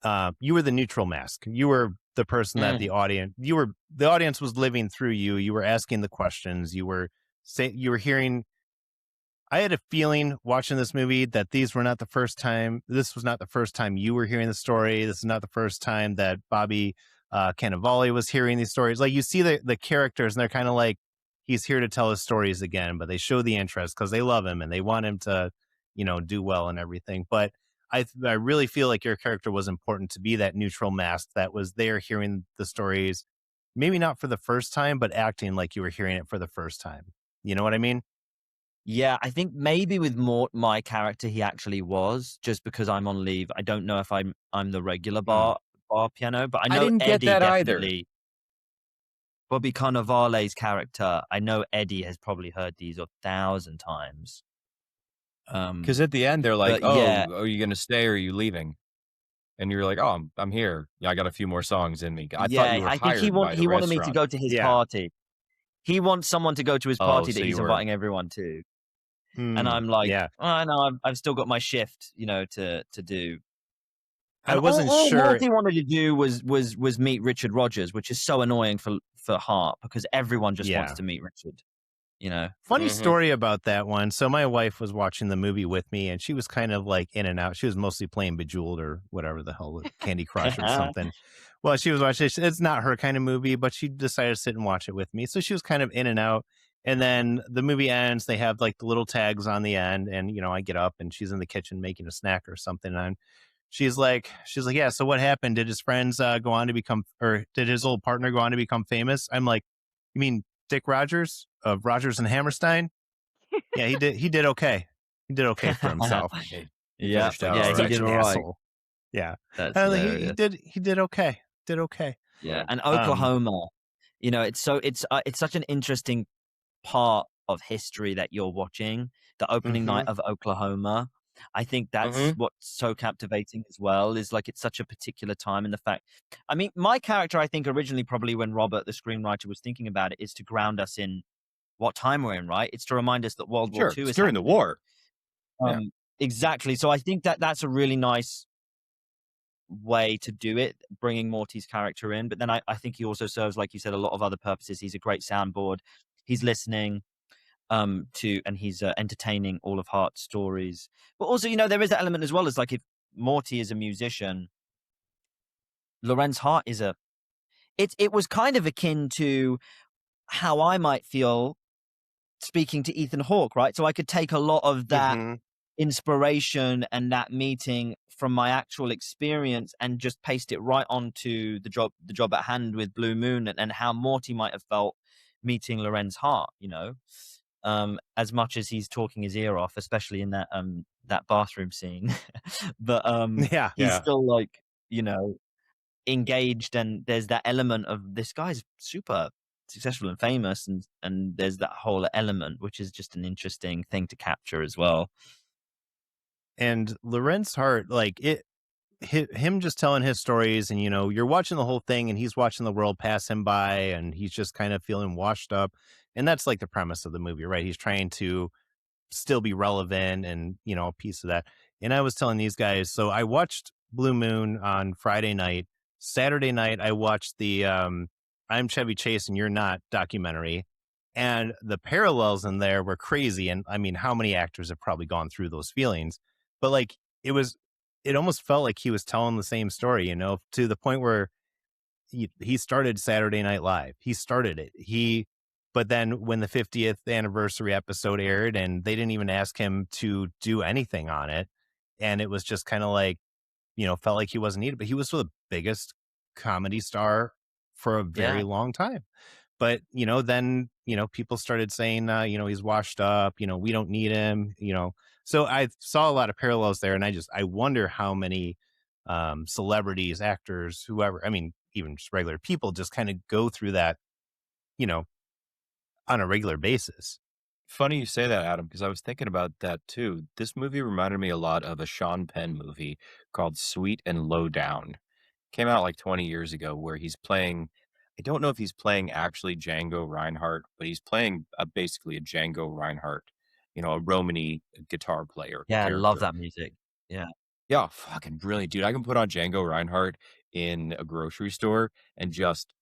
the neutral mask. You were the person that the audience was living through you. You were asking the questions. You were hearing. I had a feeling watching this movie that this was not the first time you were hearing the story. This is not the first time that Bobby Cannavale was hearing these stories. Like you see the characters and they're kind of like, he's here to tell his stories again, but they show the interest because they love him and they want him to, do well and everything. But I really feel like your character was important to be that neutral mask that was there hearing the stories, maybe not for the first time, but acting like you were hearing it for the first time. You know what I mean? Yeah, I think maybe with my character, he actually was, just because I'm on leave. I don't know if I'm the regular bar piano, but I know didn't Eddie get that either. definitely. Bobby Cannavale's character, I know Eddie has probably heard these 1,000 times. Because at the end, they're like, but yeah. are you going to stay or are you leaving? And you're like, oh, I'm here. Yeah, I got a few more songs in me. I thought you were I think he wanted me to go to his party. He wants someone to go to his party that he's inviting everyone to. And I'm like, oh, no, I've still got my shift, to do. And I wasn't all sure. Morty wanted to do was meet Richard Rodgers, which is so annoying for Hart because everyone just wants to meet Richard. Funny story about that one. So my wife was watching the movie with me and she was kind of like in and out. She was mostly playing Bejeweled or whatever the hell, Candy Crush or something. Well, she was watching, it's not her kind of movie, but she decided to sit and watch it with me. So she was kind of in and out. And then the movie ends, they have like the little tags on the end. And, I get up and she's in the kitchen making a snack or something. And she's like, yeah, so what happened? Did his friends go on to become, or did his old partner go on to become famous? I'm like, you mean Dick Rogers of Rogers and Hammerstein? Yeah, he did okay. He did okay for himself. He did all right. Asshole. Yeah, that's he did okay. Did okay. Yeah, and Oklahoma, it's such an interesting part of history that you're watching. The opening night of Oklahoma. I think that's what's so captivating as well, is like it's such a particular time. And the fact, I mean, my character, I think originally probably when Robert, the screenwriter, was thinking about it, is to ground us in what time we're in, right? It's to remind us that World War II is during the war. Exactly. So I think that's a really nice way to do it, bringing Morty's character in. But then I think he also serves, like you said, a lot of other purposes. He's a great soundboard. He's listening. and he's entertaining all of Hart's stories. But also, there is that element as well as like if Morty is a musician, Lorenz Hart is it was kind of akin to how I might feel speaking to Ethan Hawke, right? So I could take a lot of that inspiration and that meeting from my actual experience and just paste it right onto the job at hand with Blue Moon and how Morty might have felt meeting Lorenz Hart, as much as he's talking his ear off, especially in that bathroom scene. But he's still like, engaged, and there's that element of this guy's super successful and famous, and there's that whole element which is just an interesting thing to capture as well. And Lorenz Hart, like him just telling his stories, and you're watching the whole thing and he's watching the world pass him by and he's just kind of feeling washed up, and that's like the premise of the movie, right? He's trying to still be relevant and a piece of that. And I was telling these guys, so I watched Blue Moon on Friday night. Saturday night I watched the I'm Chevy Chase and You're Not documentary, and the parallels in there were crazy. And I mean, how many actors have probably gone through those feelings? But like it almost felt like he was telling the same story, to the point where he started Saturday Night Live. He started it. But then when the 50th anniversary episode aired and they didn't even ask him to do anything on it, and it was just kind of like, felt like he wasn't needed, but he was the biggest comedy star for a very long time. But, then, people started saying, he's washed up, we don't need him, So I saw a lot of parallels there. And I wonder how many celebrities, actors, whoever, I mean, even just regular people just kind of go through that, on a regular basis. Funny you say that, Adam, because I was thinking about that too. This movie reminded me a lot of a Sean Penn movie called Sweet and Low Down. Came out like 20 years ago, where he's playing, I don't know if he's playing actually Django Reinhardt, but he's playing basically a Django Reinhardt, a Romany guitar player. Yeah, I love character. that music. Yeah. Yeah, fucking brilliant, dude. I can put on Django Reinhardt in a grocery store and just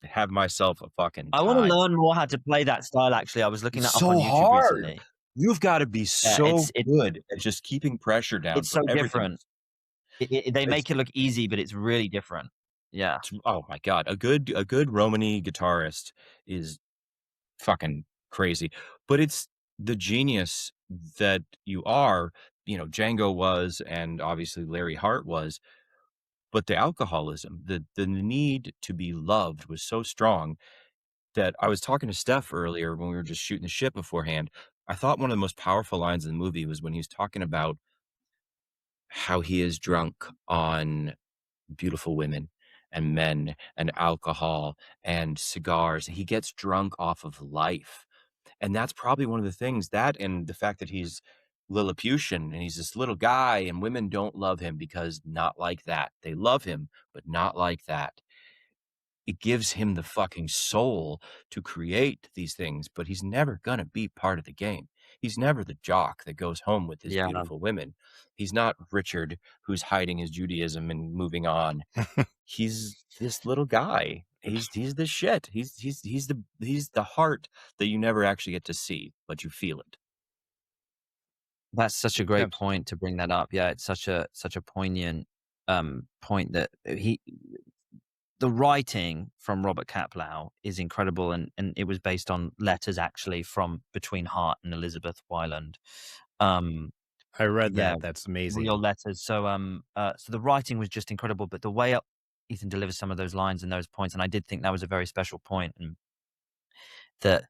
have myself a fucking I want to learn more how to play that style, actually. I was looking that up on YouTube recently. You've got to be so good at just keeping pressure down. It's so different. They make it look easy, but it's really different. Yeah. Oh my God. A good Romany guitarist is fucking crazy. But it's the genius that you are, Django was, and obviously Larry Hart was. But the alcoholism, the need to be loved was so strong that I was talking to Steph earlier when we were just shooting the shit beforehand. I thought one of the most powerful lines in the movie was when he was talking about how he is drunk on beautiful women and men and alcohol and cigars. He gets drunk off of life. And that's probably one of the things, that and the fact that he's Lilliputian and he's this little guy and women don't love him because not like that. They love him, but not like that. It gives him the fucking soul to create these things, but he's never going to be part of the game. He's never the jock that goes home with his beautiful women. He's not Richard, who's hiding his Judaism and moving on. He's this little guy. He's the shit. He's the heart that you never actually get to see, but you feel it. That's such a great point to bring that up. Yeah, it's such a poignant point that the writing from Robert Kaplow is incredible, and it was based on letters actually from between Hart and Elizabeth Weiland. I read that. That's amazing. Real letters. So so the writing was just incredible, but the way Ethan delivers some of those lines and those points, and I did think that was a very special point, and that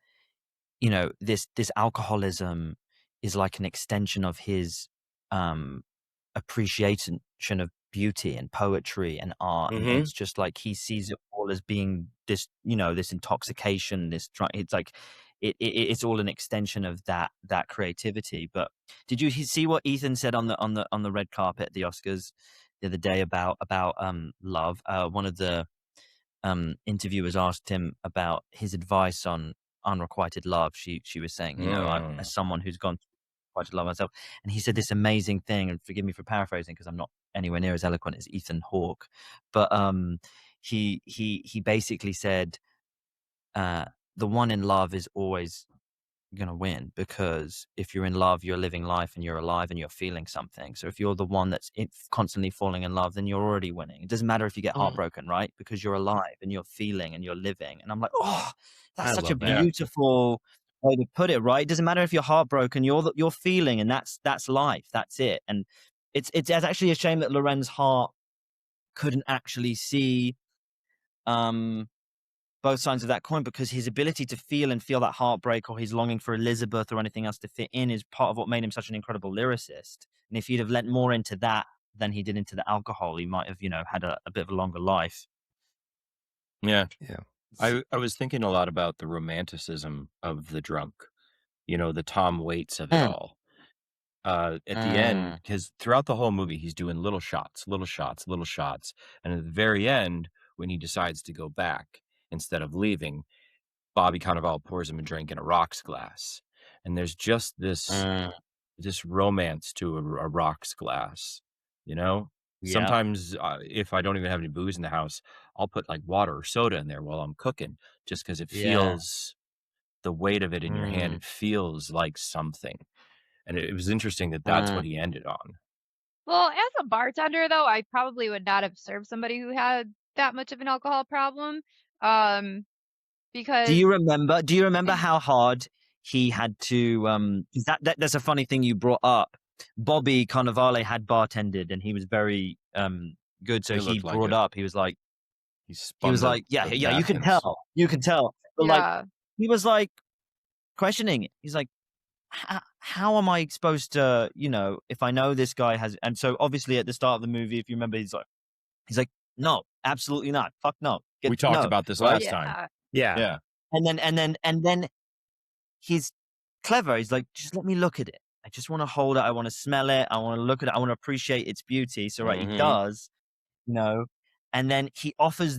this alcoholism is like an extension of his appreciation of beauty and poetry and art. And it's just like he sees it all as being this, this intoxication, it's like it's all an extension of that creativity. But did you see what Ethan said on the red carpet at the Oscars the other day about love? One of the interviewers asked him about his advice on unrequited love. She was saying, as someone who's gone quite a love myself, and he said this amazing thing, and forgive me for paraphrasing because I'm not anywhere near as eloquent as Ethan Hawke, but he basically said the one in love is always going to win, because if you're in love, you're living life and you're alive and you're feeling something. So if you're the one that's constantly falling in love, then you're already winning. It doesn't matter if you get heartbroken, right? Because you're alive and you're feeling and you're living. And I'm like, oh, that's such a beautiful way to put it, right? It doesn't matter if you're heartbroken, you're feeling, and that's life. That's it. And it's actually a shame that Loren's heart couldn't actually see both sides of that coin, because his ability to feel that heartbreak, or his longing for Elizabeth or anything else to fit in, is part of what made him such an incredible lyricist. And if he'd have lent more into that than he did into the alcohol, he might have, had a bit of a longer life. Yeah. I was thinking a lot about the romanticism of the drunk, the Tom Waits of it all. At the end, because throughout the whole movie, he's doing little shots. And at the very end, when he decides to go back, instead of leaving, Bobby Cannavale pours him a drink in a rocks glass. And there's just this romance to a rocks glass, Yeah. Sometimes if I don't even have any booze in the house, I'll put like water or soda in there while I'm cooking, just because it feels, the weight of it in your hand, it feels like something. And it was interesting that that's what he ended on. Well, as a bartender, though, I probably would not have served somebody who had that much of an alcohol problem. Because do you remember how hard he had to that's a funny thing you brought up. Bobby Cannavale had bartended, and he was very good, so he brought up, he was like yeah, you can tell, but like he was like questioning it. He's like, how am I supposed to, if I know this guy has, and so obviously at the start of the movie, if you remember, he's like, no, absolutely not, fuck no. We talked about this last time. Yeah. And then he's clever. He's like, just let me look at it. I just want to hold it. I want to smell it. I want to look at it. I want to appreciate its beauty. So he does, and then he offers,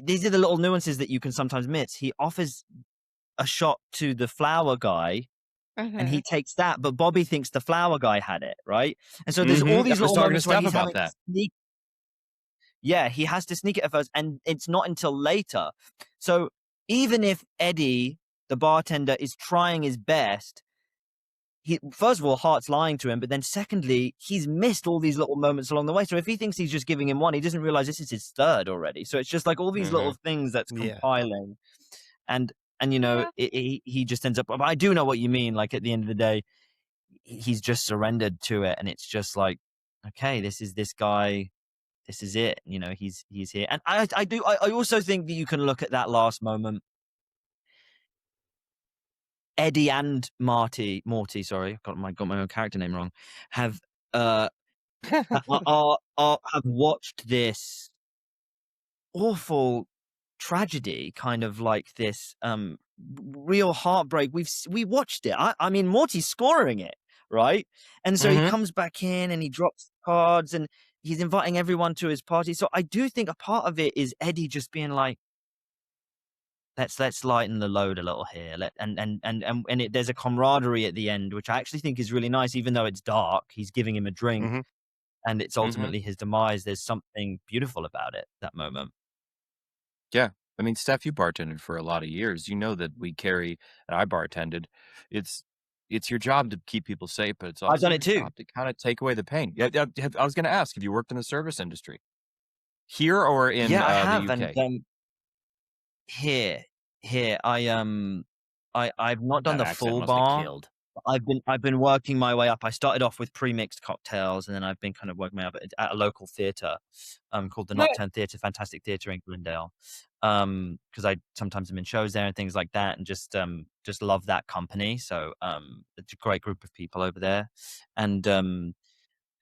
these are the little nuances that you can sometimes miss. He offers a shot to the flower guy, and he takes that, but Bobby thinks the flower guy had it, right? And so there's all these little moments where he's having to sneak. Yeah, he has to sneak it at first, and it's not until later. So even if Eddie, the bartender, is trying his best, he, first of all, Hart's lying to him, but then secondly, he's missed all these little moments along the way. So if he thinks he's just giving him one, he doesn't realize this is his third already. So it's just like all these little things that's compiling. And he just ends up, but I do know what you mean. Like at the end of the day, he's just surrendered to it. And it's just like, okay, this is this guy. This is it. He's here. And I also think that you can look at that last moment. Eddie and Morty, sorry, got my own character name wrong, have have watched this awful tragedy, kind of like this real heartbreak. We watched it. I mean, Morty's scoring it, right? And so he comes back in and he drops cards and he's inviting everyone to his party. So I do think a part of it is Eddie just being like, let's lighten the load a little here. There's a camaraderie at the end, which I actually think is really nice, even though it's dark. He's giving him a drink, and it's ultimately his demise. There's something beautiful about it, that moment. Yeah. I mean, Steph, you bartended for a lot of years. You know that we carry, and I bartended. It's your job to keep people safe, but it's also I've done it too, to kind of take away the pain. Yeah, I was going to ask, have you worked in the service industry here or in I have, the UK? And here I've not done the full bar. I've been working my way up. I started off with pre-mixed cocktails, and then I've been kind of working my way up at a local theatre called the Nocturne Theatre, fantastic theatre in Glendale, because I sometimes am in shows there and things like that, and just love that company. So it's a great group of people over there, and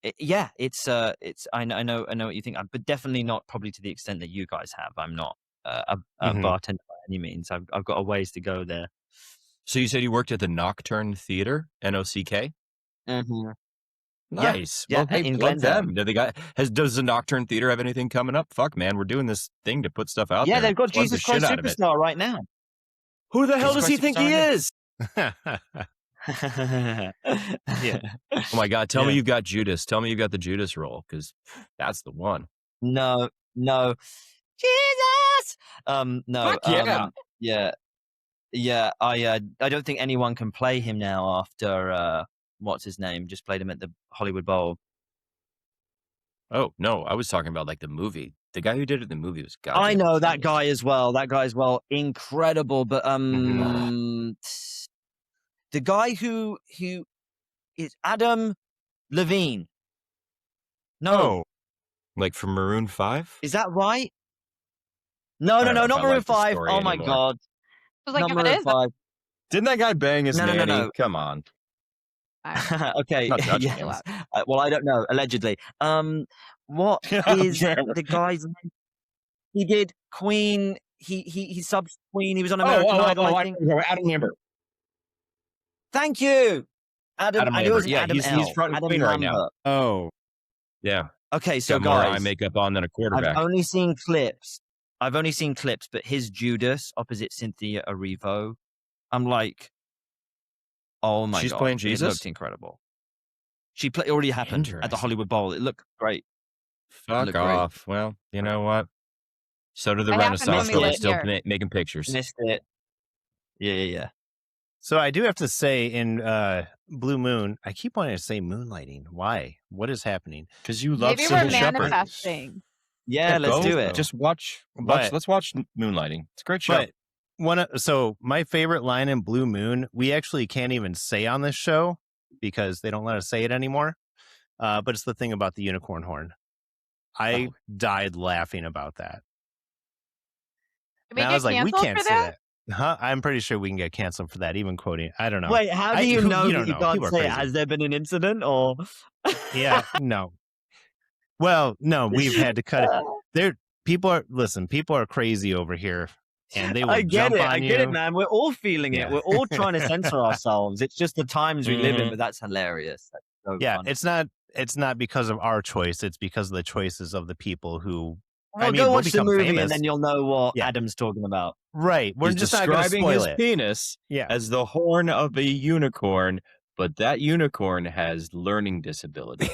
it's I know what you think, but definitely not probably to the extent that you guys have. I'm not a bartender by any means. I've got a ways to go there. So you said you worked at the Nocturne Theatre, NOCK? Nice. Yeah, well, hey, in plug Glendale. them. Does the Nocturne Theatre have anything coming up? Fuck, man, we're doing this thing to put stuff out there. Yeah, they've got Jesus Christ Superstar right now. Who the hell does he think he is? Yeah. Oh my God, tell me you've got Judas. Tell me you've got the Judas role, because that's the one. No. Jesus! No. Fuck yeah. Yeah, I don't think anyone can play him now after what's his name just played him at the Hollywood Bowl. Oh no, I was talking about like the movie. The guy who did it in the movie was goddamn I know that genius. guy as well. That guy as well, incredible. But the guy who is Adam Levine. No, Oh, like from Maroon 5? is that right? No, I don't know not if I Maroon like the 5. story Oh my anymore. God, I was like, not if it Maroon is, 5. Didn't that guy bang his No. nanny? Come on. Okay, Not judging yes. him. Well, I don't know. Allegedly. What is the guy's name? He did Queen. He subbed Queen. He was on American Idol, I think. Adam Lambert. Thank you, Adam. Adam I knew it was Lambert. Yeah, Adam he's L. front and Adam Queen right now. Lambert. oh, Yeah. Okay, so Got more eye guys, makeup on than a quarterback. I've only seen clips, but his Judas opposite Cynthia Erivo, I'm like, oh my She's God, playing it Jesus? looked incredible. It already happened at the Interesting. Hollywood Bowl. It looked great. Fuck looked great. off. Well, you know what? So did the It happened Renaissance when we Fair. lived Still here. making pictures. Missed it. Yeah. so I do have to say in Blue Moon, I keep wanting to say moonlighting. Why? What is happening? Because you love Maybe we're Sybil Shepherd. manifesting. Yeah, let's do it. Just watch. But- Let's watch Moonlighting. It's a great show. But so my favorite line in Blue Moon, we actually can't even say on this show because they don't let us say it anymore. But it's the thing about the unicorn horn. I died laughing about that. Did we And I get was like, we canceled can't for say that? that. Huh? I'm pretty sure we can get canceled for that, even quoting. I don't know. Wait, how do you who- know you that don't you know. can't People are say it? crazy. Has there been an incident or? Yeah, no. Well, no, we've had to cut it. People are crazy over here, and they will I get jump it. on I you. get it, man. We're all feeling Yeah. it. We're all trying to censor ourselves. It's just the times we live in, but that's hilarious. That's so Yeah, funny. it's not because of our choice. It's because of the choices of the people who. Well, I mean, go we'll watch the become movie famous. and then you'll know what Yeah. Adam's talking about. Right. We're He's just not going to describing spoil his it. penis Yeah. as the horn of a unicorn, but that unicorn has learning disabilities.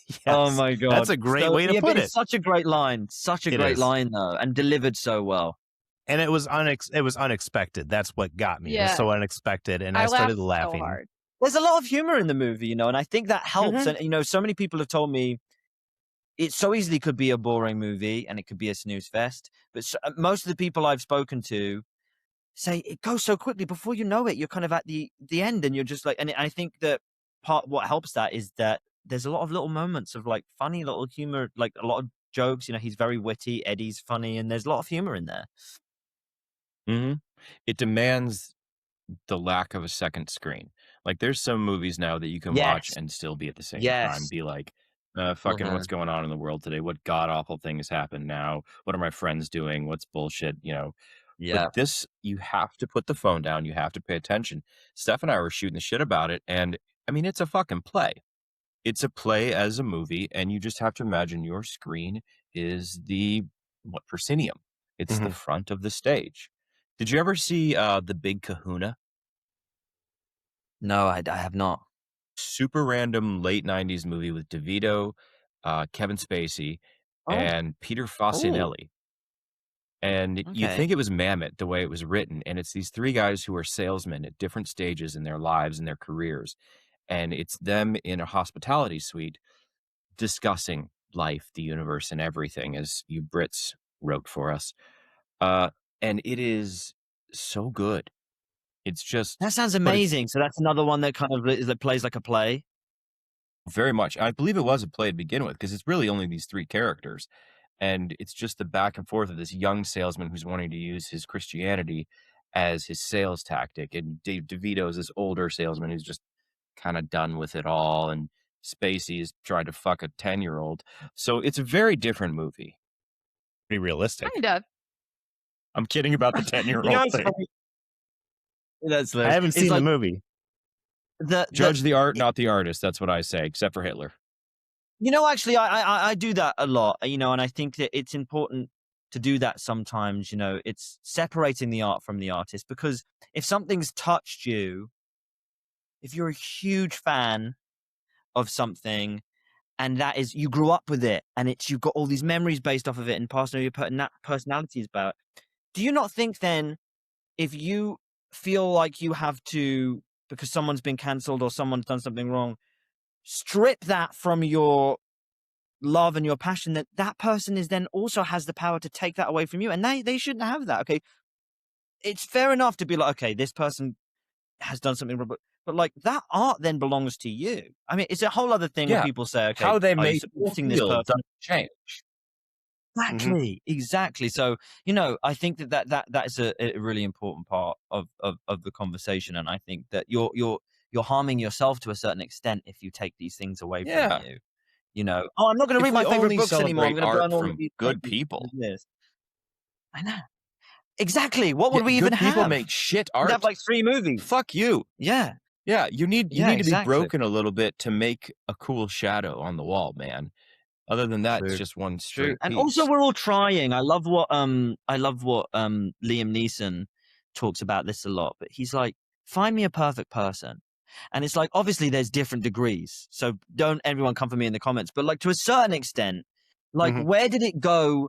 Yes. Oh my God. That's a great way to yeah, put but it. It's such a great line. Such a It great is. line, though, and delivered so well. And it was unexpected. That's what got me. It was Yeah. so unexpected, and I laughed started so laughing. hard. There's a lot of humor in the movie, and I think that helps. Mhm. And, so many people have told me it so easily could be a boring movie and it could be a snooze fest. But most of the people I've spoken to say it goes so quickly. Before you know it, you're kind of at the end and you're just like, and I think that what helps that is that there's a lot of little moments of like funny little humor, like a lot of jokes. He's very witty. Eddie's funny, and there's a lot of humor in there. Mm-hmm. It demands the lack of a second screen. Like there's some movies now that you can watch and still be at the same time be like, fucking what's going on in the world today? What god awful thing has happened now? What are my friends doing? What's bullshit? Yeah. But this, you have to put the phone down. You have to pay attention. Steph and I were shooting the shit about it, and I mean, it's a fucking play. It's a play as a movie, and you just have to imagine your screen is the proscenium. It's the front of the stage. Did you ever see The Big Kahuna? No, I have not. Super random late 90s movie with DeVito, Kevin Spacey, and Peter Facinelli. And you think it was Mammoth the way it was written, and it's these three guys who are salesmen at different stages in their lives and their careers. And it's them in a hospitality suite discussing life, the universe, and everything, as you Brits wrote for us. And it is so good. It's just... That sounds amazing. So that's another one that kind of that plays like a play? Very much. I believe it was a play to begin with, because it's really only these three characters. And it's just the back and forth of this young salesman who's wanting to use his Christianity as his sales tactic. And Dave DeVito is this older salesman who's just kind of done with it all. And Spacey is trying to fuck a 10-year-old. So it's a very different movie. Pretty realistic. Kind of. I'm kidding about the 10-year-old thing. I haven't seen the movie. Judge the art, not the artist. That's what I say, except for Hitler. Actually, I do that a lot, and I think that it's important to do that sometimes. It's separating the art from the artist, because if something's touched you, if you're a huge fan of something, and that is, you grew up with it, and you've got all these memories based off of it and passed on your personalities about it, do you not think then, if you feel like you have to, because someone's been cancelled or someone's done something wrong, strip that from your love and your passion, that person is then also has the power to take that away from you, and they shouldn't have that. Okay, it's fair enough to be like, okay, this person has done something wrong, but like that art then belongs to you. I mean, it's a whole other thing when people say, okay, how they are you make supporting you this feel person? doesn't change. Exactly. So, you know, I think that is a really important part of the conversation, and I think that you're harming yourself to a certain extent if you take these things away from you. You know, oh, I'm not going to read my favorite books anymore. I'm going to burn all of these good people. I know. Exactly. What would we even have? People make shit art. We'd have like 3 movies. Fuck you. Yeah. Yeah. You need to be broken a little bit to make a cool shadow on the wall, man. Other than that, it's just one straight And piece. also, we're all trying. I love what Liam Neeson talks about this a lot. But he's like, find me a perfect person. And it's like, obviously, there's different degrees. So don't everyone come for me in the comments. But like, to a certain extent, like, where did it go?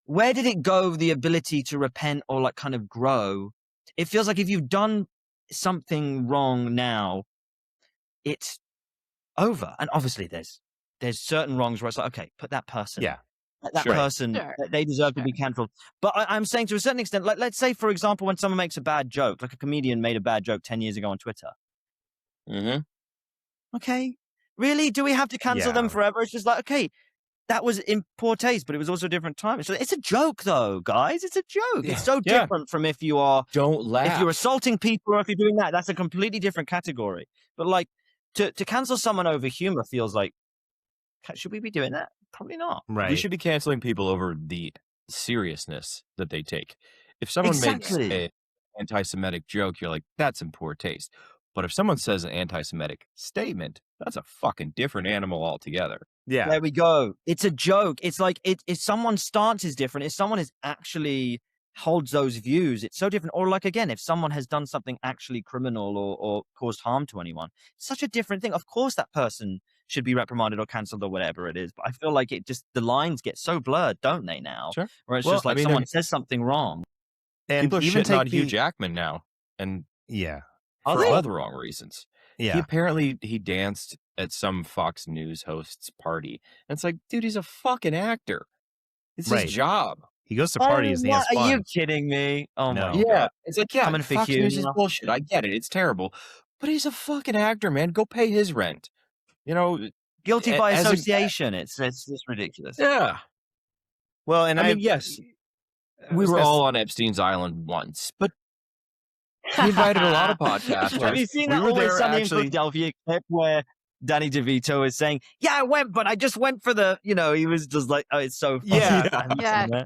Where did it go? The ability to repent or like kind of grow. It feels like if you've done something wrong now, it's over. And obviously, there's certain wrongs where it's like, okay, put that person. Yeah. That person, they deserve to be cancelled. But I'm saying to a certain extent, like, let's say, for example, when someone makes a bad joke, like a comedian made a bad joke 10 years ago on Twitter. Okay. Really? Do we have to cancel them forever? It's just like, okay, that was in poor taste, but it was also a different time. It's a joke, though, guys. It's a joke. It's so different from if you are... Don't laugh. If you're assaulting people or if you're doing that, that's a completely different category. But, like, to cancel someone over humor feels like, should we be doing that? Probably not. Right. We should be canceling people over the seriousness that they take. If someone makes an anti-Semitic joke, you're like, that's in poor taste. But if someone says an anti-Semitic statement, that's a fucking different animal altogether. Yeah. There we go. It's a joke. It's like, if someone's stance is different, if someone is actually holds those views, it's so different. Or like, again, if someone has done something actually criminal or caused harm to anyone, it's such a different thing. Of course, that person should be reprimanded or cancelled or whatever it is. But I feel like the lines get so blurred, don't they now? Sure. Where it's just like someone says something wrong. And people even shitting on Hugh Jackman now. And for all the wrong reasons. Yeah. He danced at some Fox News host's party. And it's like, dude, he's a fucking actor. It's his job. He goes to parties and he has fun. Are you kidding me? Oh my God. Yeah. It's like, coming for Fox Hugh, News is bullshit. I get it. It's terrible. But he's a fucking actor, man. Go pay his rent. You know, guilty by association. It's just ridiculous. Yeah. Well, and I mean, yes, we were all on Epstein's Island once, but he invited a lot of podcasters. Have you seen that Always Sunny in Philadelphia clip where Danny DeVito is saying, "Yeah, I went, but I just went for the," you know, he was just like, "Oh, it's so funny." Yeah.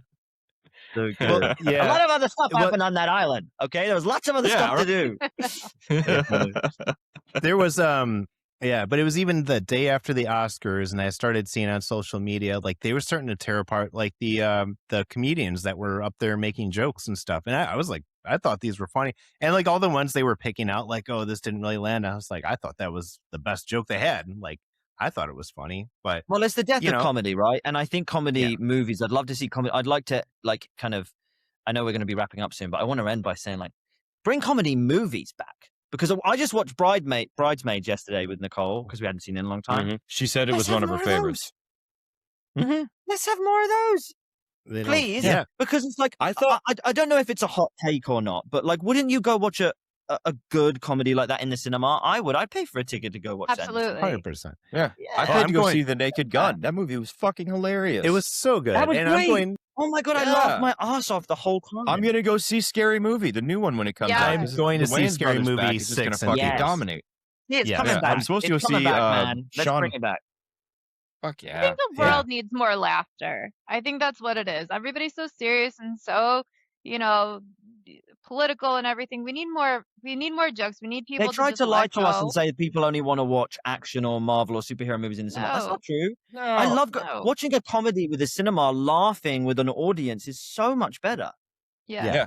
So good. Well, a lot of other stuff happened on that island. Okay, there was lots of other stuff to do. There was but it was even the day after the Oscars, and I started seeing on social media, like they were starting to tear apart like the comedians that were up there making jokes and stuff. And I was like, I thought these were funny. And like all the ones they were picking out, like, oh, this didn't really land. I was like, I thought that was the best joke they had. And like, I thought it was funny, but well, it's the death of comedy, right? And I think comedy movies, I'd love to see comedy. I'd like to like kind of, I know we're going to be wrapping up soon, but I want to end by saying like, bring comedy movies back. Because I just watched Bridesmaids yesterday with Nicole because we hadn't seen it in a long time. She said it was one of her favorites. Let's have more of those. Please. Yeah. Because it's like, I don't know if it's a hot take or not, but like, wouldn't you go watch a good comedy like that in the cinema? I would. I'd pay for a ticket to go watch Absolutely. that. 100%. Yeah. I paid to go see The Naked Gun. That movie was fucking hilarious. It was so good. That was great. Oh my God, I laughed my ass off the whole time. I'm going to go see Scary Movie, the new one when it comes out. I'm going to see Scary Movie 6. It's going to fucking dominate. Yeah, it's coming back. I'm supposed to go see man. Let's Sean. bring it back. Fuck yeah. I think the world needs more laughter. I think that's what it is. Everybody's so serious and so, you know, political and everything. We need more jokes. We need people They tried to lie to go. us and say people only want to watch action or Marvel or superhero movies in the cinema. That's not true. No. I love watching a comedy with a cinema, laughing with an audience is so much better. Yeah.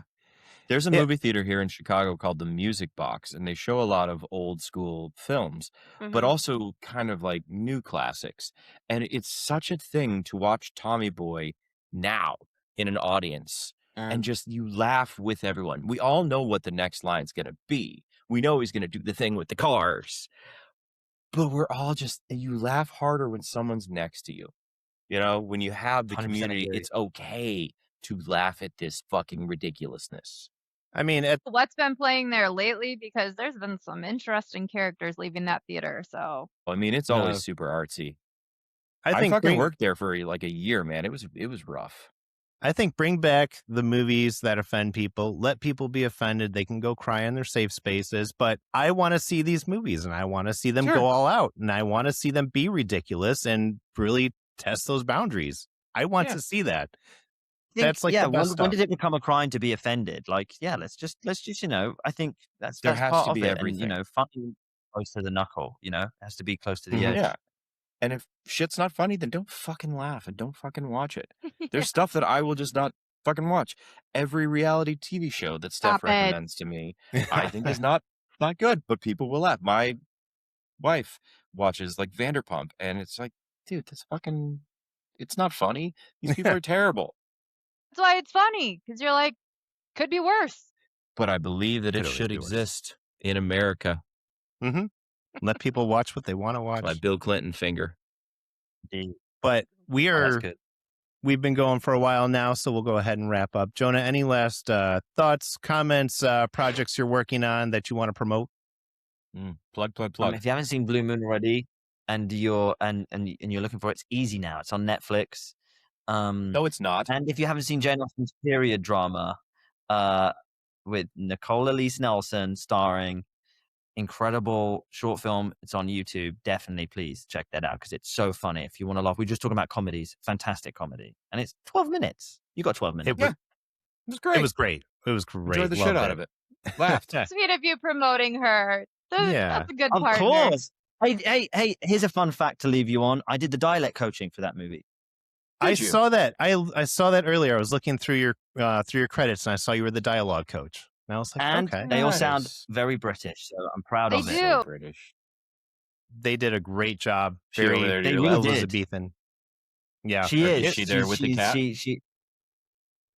There's a movie theater here in Chicago called the Music Box, and they show a lot of old school films, but also kind of like new classics. And it's such a thing to watch Tommy Boy now in an audience and just you laugh with everyone. We all know what the next line's going to be. We know he's going to do the thing with the cars. But we're all just, you laugh harder when someone's next to you. You know, when you have the community, agree. it's okay to laugh at this fucking ridiculousness. I mean, what's been playing there lately? Because there's been some interesting characters leaving that theater. So I mean, it's always super artsy. I fucking worked there for like a year, man. It was rough. I think bring back the movies that offend people. Let people be offended. They can go cry in their safe spaces. But I want to see these movies, and I want to see them go all out, and I want to see them be ridiculous and really test those boundaries. I want to see that. That's like the best when did it become a crime to be offended? Like, let's just I think that's has part to be of it. everything. And, funny close to the knuckle. It has to be close to the edge. Yeah. And if shit's not funny, then don't fucking laugh and don't fucking watch it. There's stuff that I will just not fucking watch. Every reality TV show that Steph recommends to me, I think is not good, but people will laugh. My wife watches like Vanderpump, and it's like, dude, it's not funny. These people are terrible. that's why it's funny, because you're like, could be worse. But I believe that it should exist in America. Mm-hmm. Let people watch what they want to watch. By Bill Clinton finger. But we've been going for a while now, so we'll go ahead and wrap up. Jonah, any last thoughts, comments, projects you're working on that you want to promote? Plug. If you haven't seen Blue Moon already, and you're looking for it, it's easy now. It's on Netflix. No, it's not. And if you haven't seen Jane Austen's period drama, with Nicola Lees Nelson starring, incredible short film. It's on YouTube. Definitely, please check that out because it's so funny. If you want to laugh, we're just talking about comedies. Fantastic comedy, and it's 12 minutes. You got 12 minutes. It was great. It was great. Enjoyed the shit out of it. Laughed. Sweet of you promoting her. That's a good Of partner. course. Hey, here's a fun fact to leave you on. I did the dialect coaching for that movie. Saw that. I saw that earlier. I was looking through your credits, and I saw you were the dialogue coach. And I was like, and okay. they all sound very British, so I'm proud of it. They do. British. They did a great job. They really Elizabethan. Yeah, she is. Is she there with the cat? She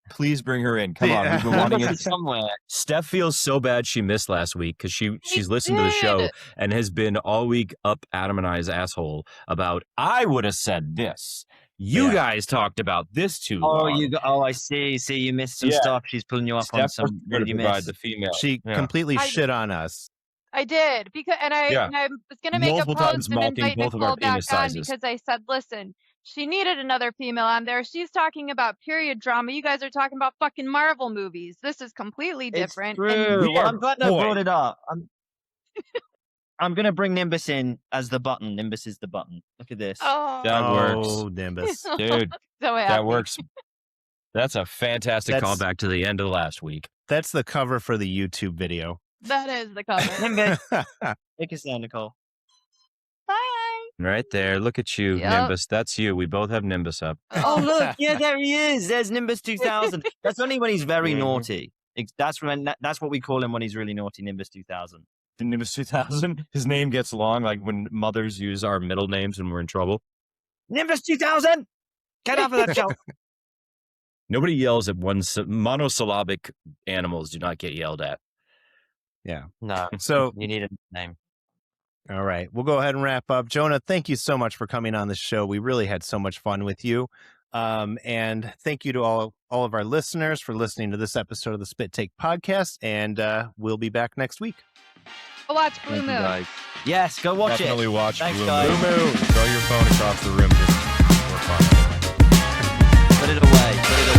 Please bring her in. Come on, we've been wanting it somewhere. Steph feels so bad she missed last week because she's listened to the show and has been all week up Adam and I's asshole about, I would have said this. You guys talked about this too long. I see. See, you missed some stuff. She's pulling you up on some. What did you miss? The female. She completely shit on us. I did I was gonna make multiple a post times and mocking invite both of our Nicole back penis on sizes. because I said, listen, she needed another female on there. She's talking about period drama. You guys are talking about fucking Marvel movies. This is completely different. It's true. Well, I'm glad they brought it up. I'm going to bring Nimbus in as the button. Nimbus is the button. Look at this. That works. Nimbus. Dude, so that works. That's a fantastic callback to the end of last week. That's the cover for the YouTube video. That is the cover. Nimbus. Take us down, Nicole. Bye. Right there. Look at you, Nimbus. That's you. We both have Nimbus up. Oh, look. Yeah, there he is. There's Nimbus 2000. That's only when he's very naughty. That's what we call him when he's really naughty, Nimbus 2000. The Nimbus 2000, his name gets long, like when mothers use our middle names when we're in trouble. Nimbus 2000! Get off of that show. Nobody yells at monosyllabic animals do not get yelled at. Yeah. No. So you need a name. All right. We'll go ahead and wrap up. Jonah, thank you so much for coming on the show. We really had so much fun with you. And thank you to all of our listeners for listening to this episode of the SpitTake podcast. And we'll be back next week. Go watch Blue Moon. Guys. Yes, go watch Definitely watch Thanks, Blue guys. Moon. Throw your phone across the room. Just work on it. Put it away.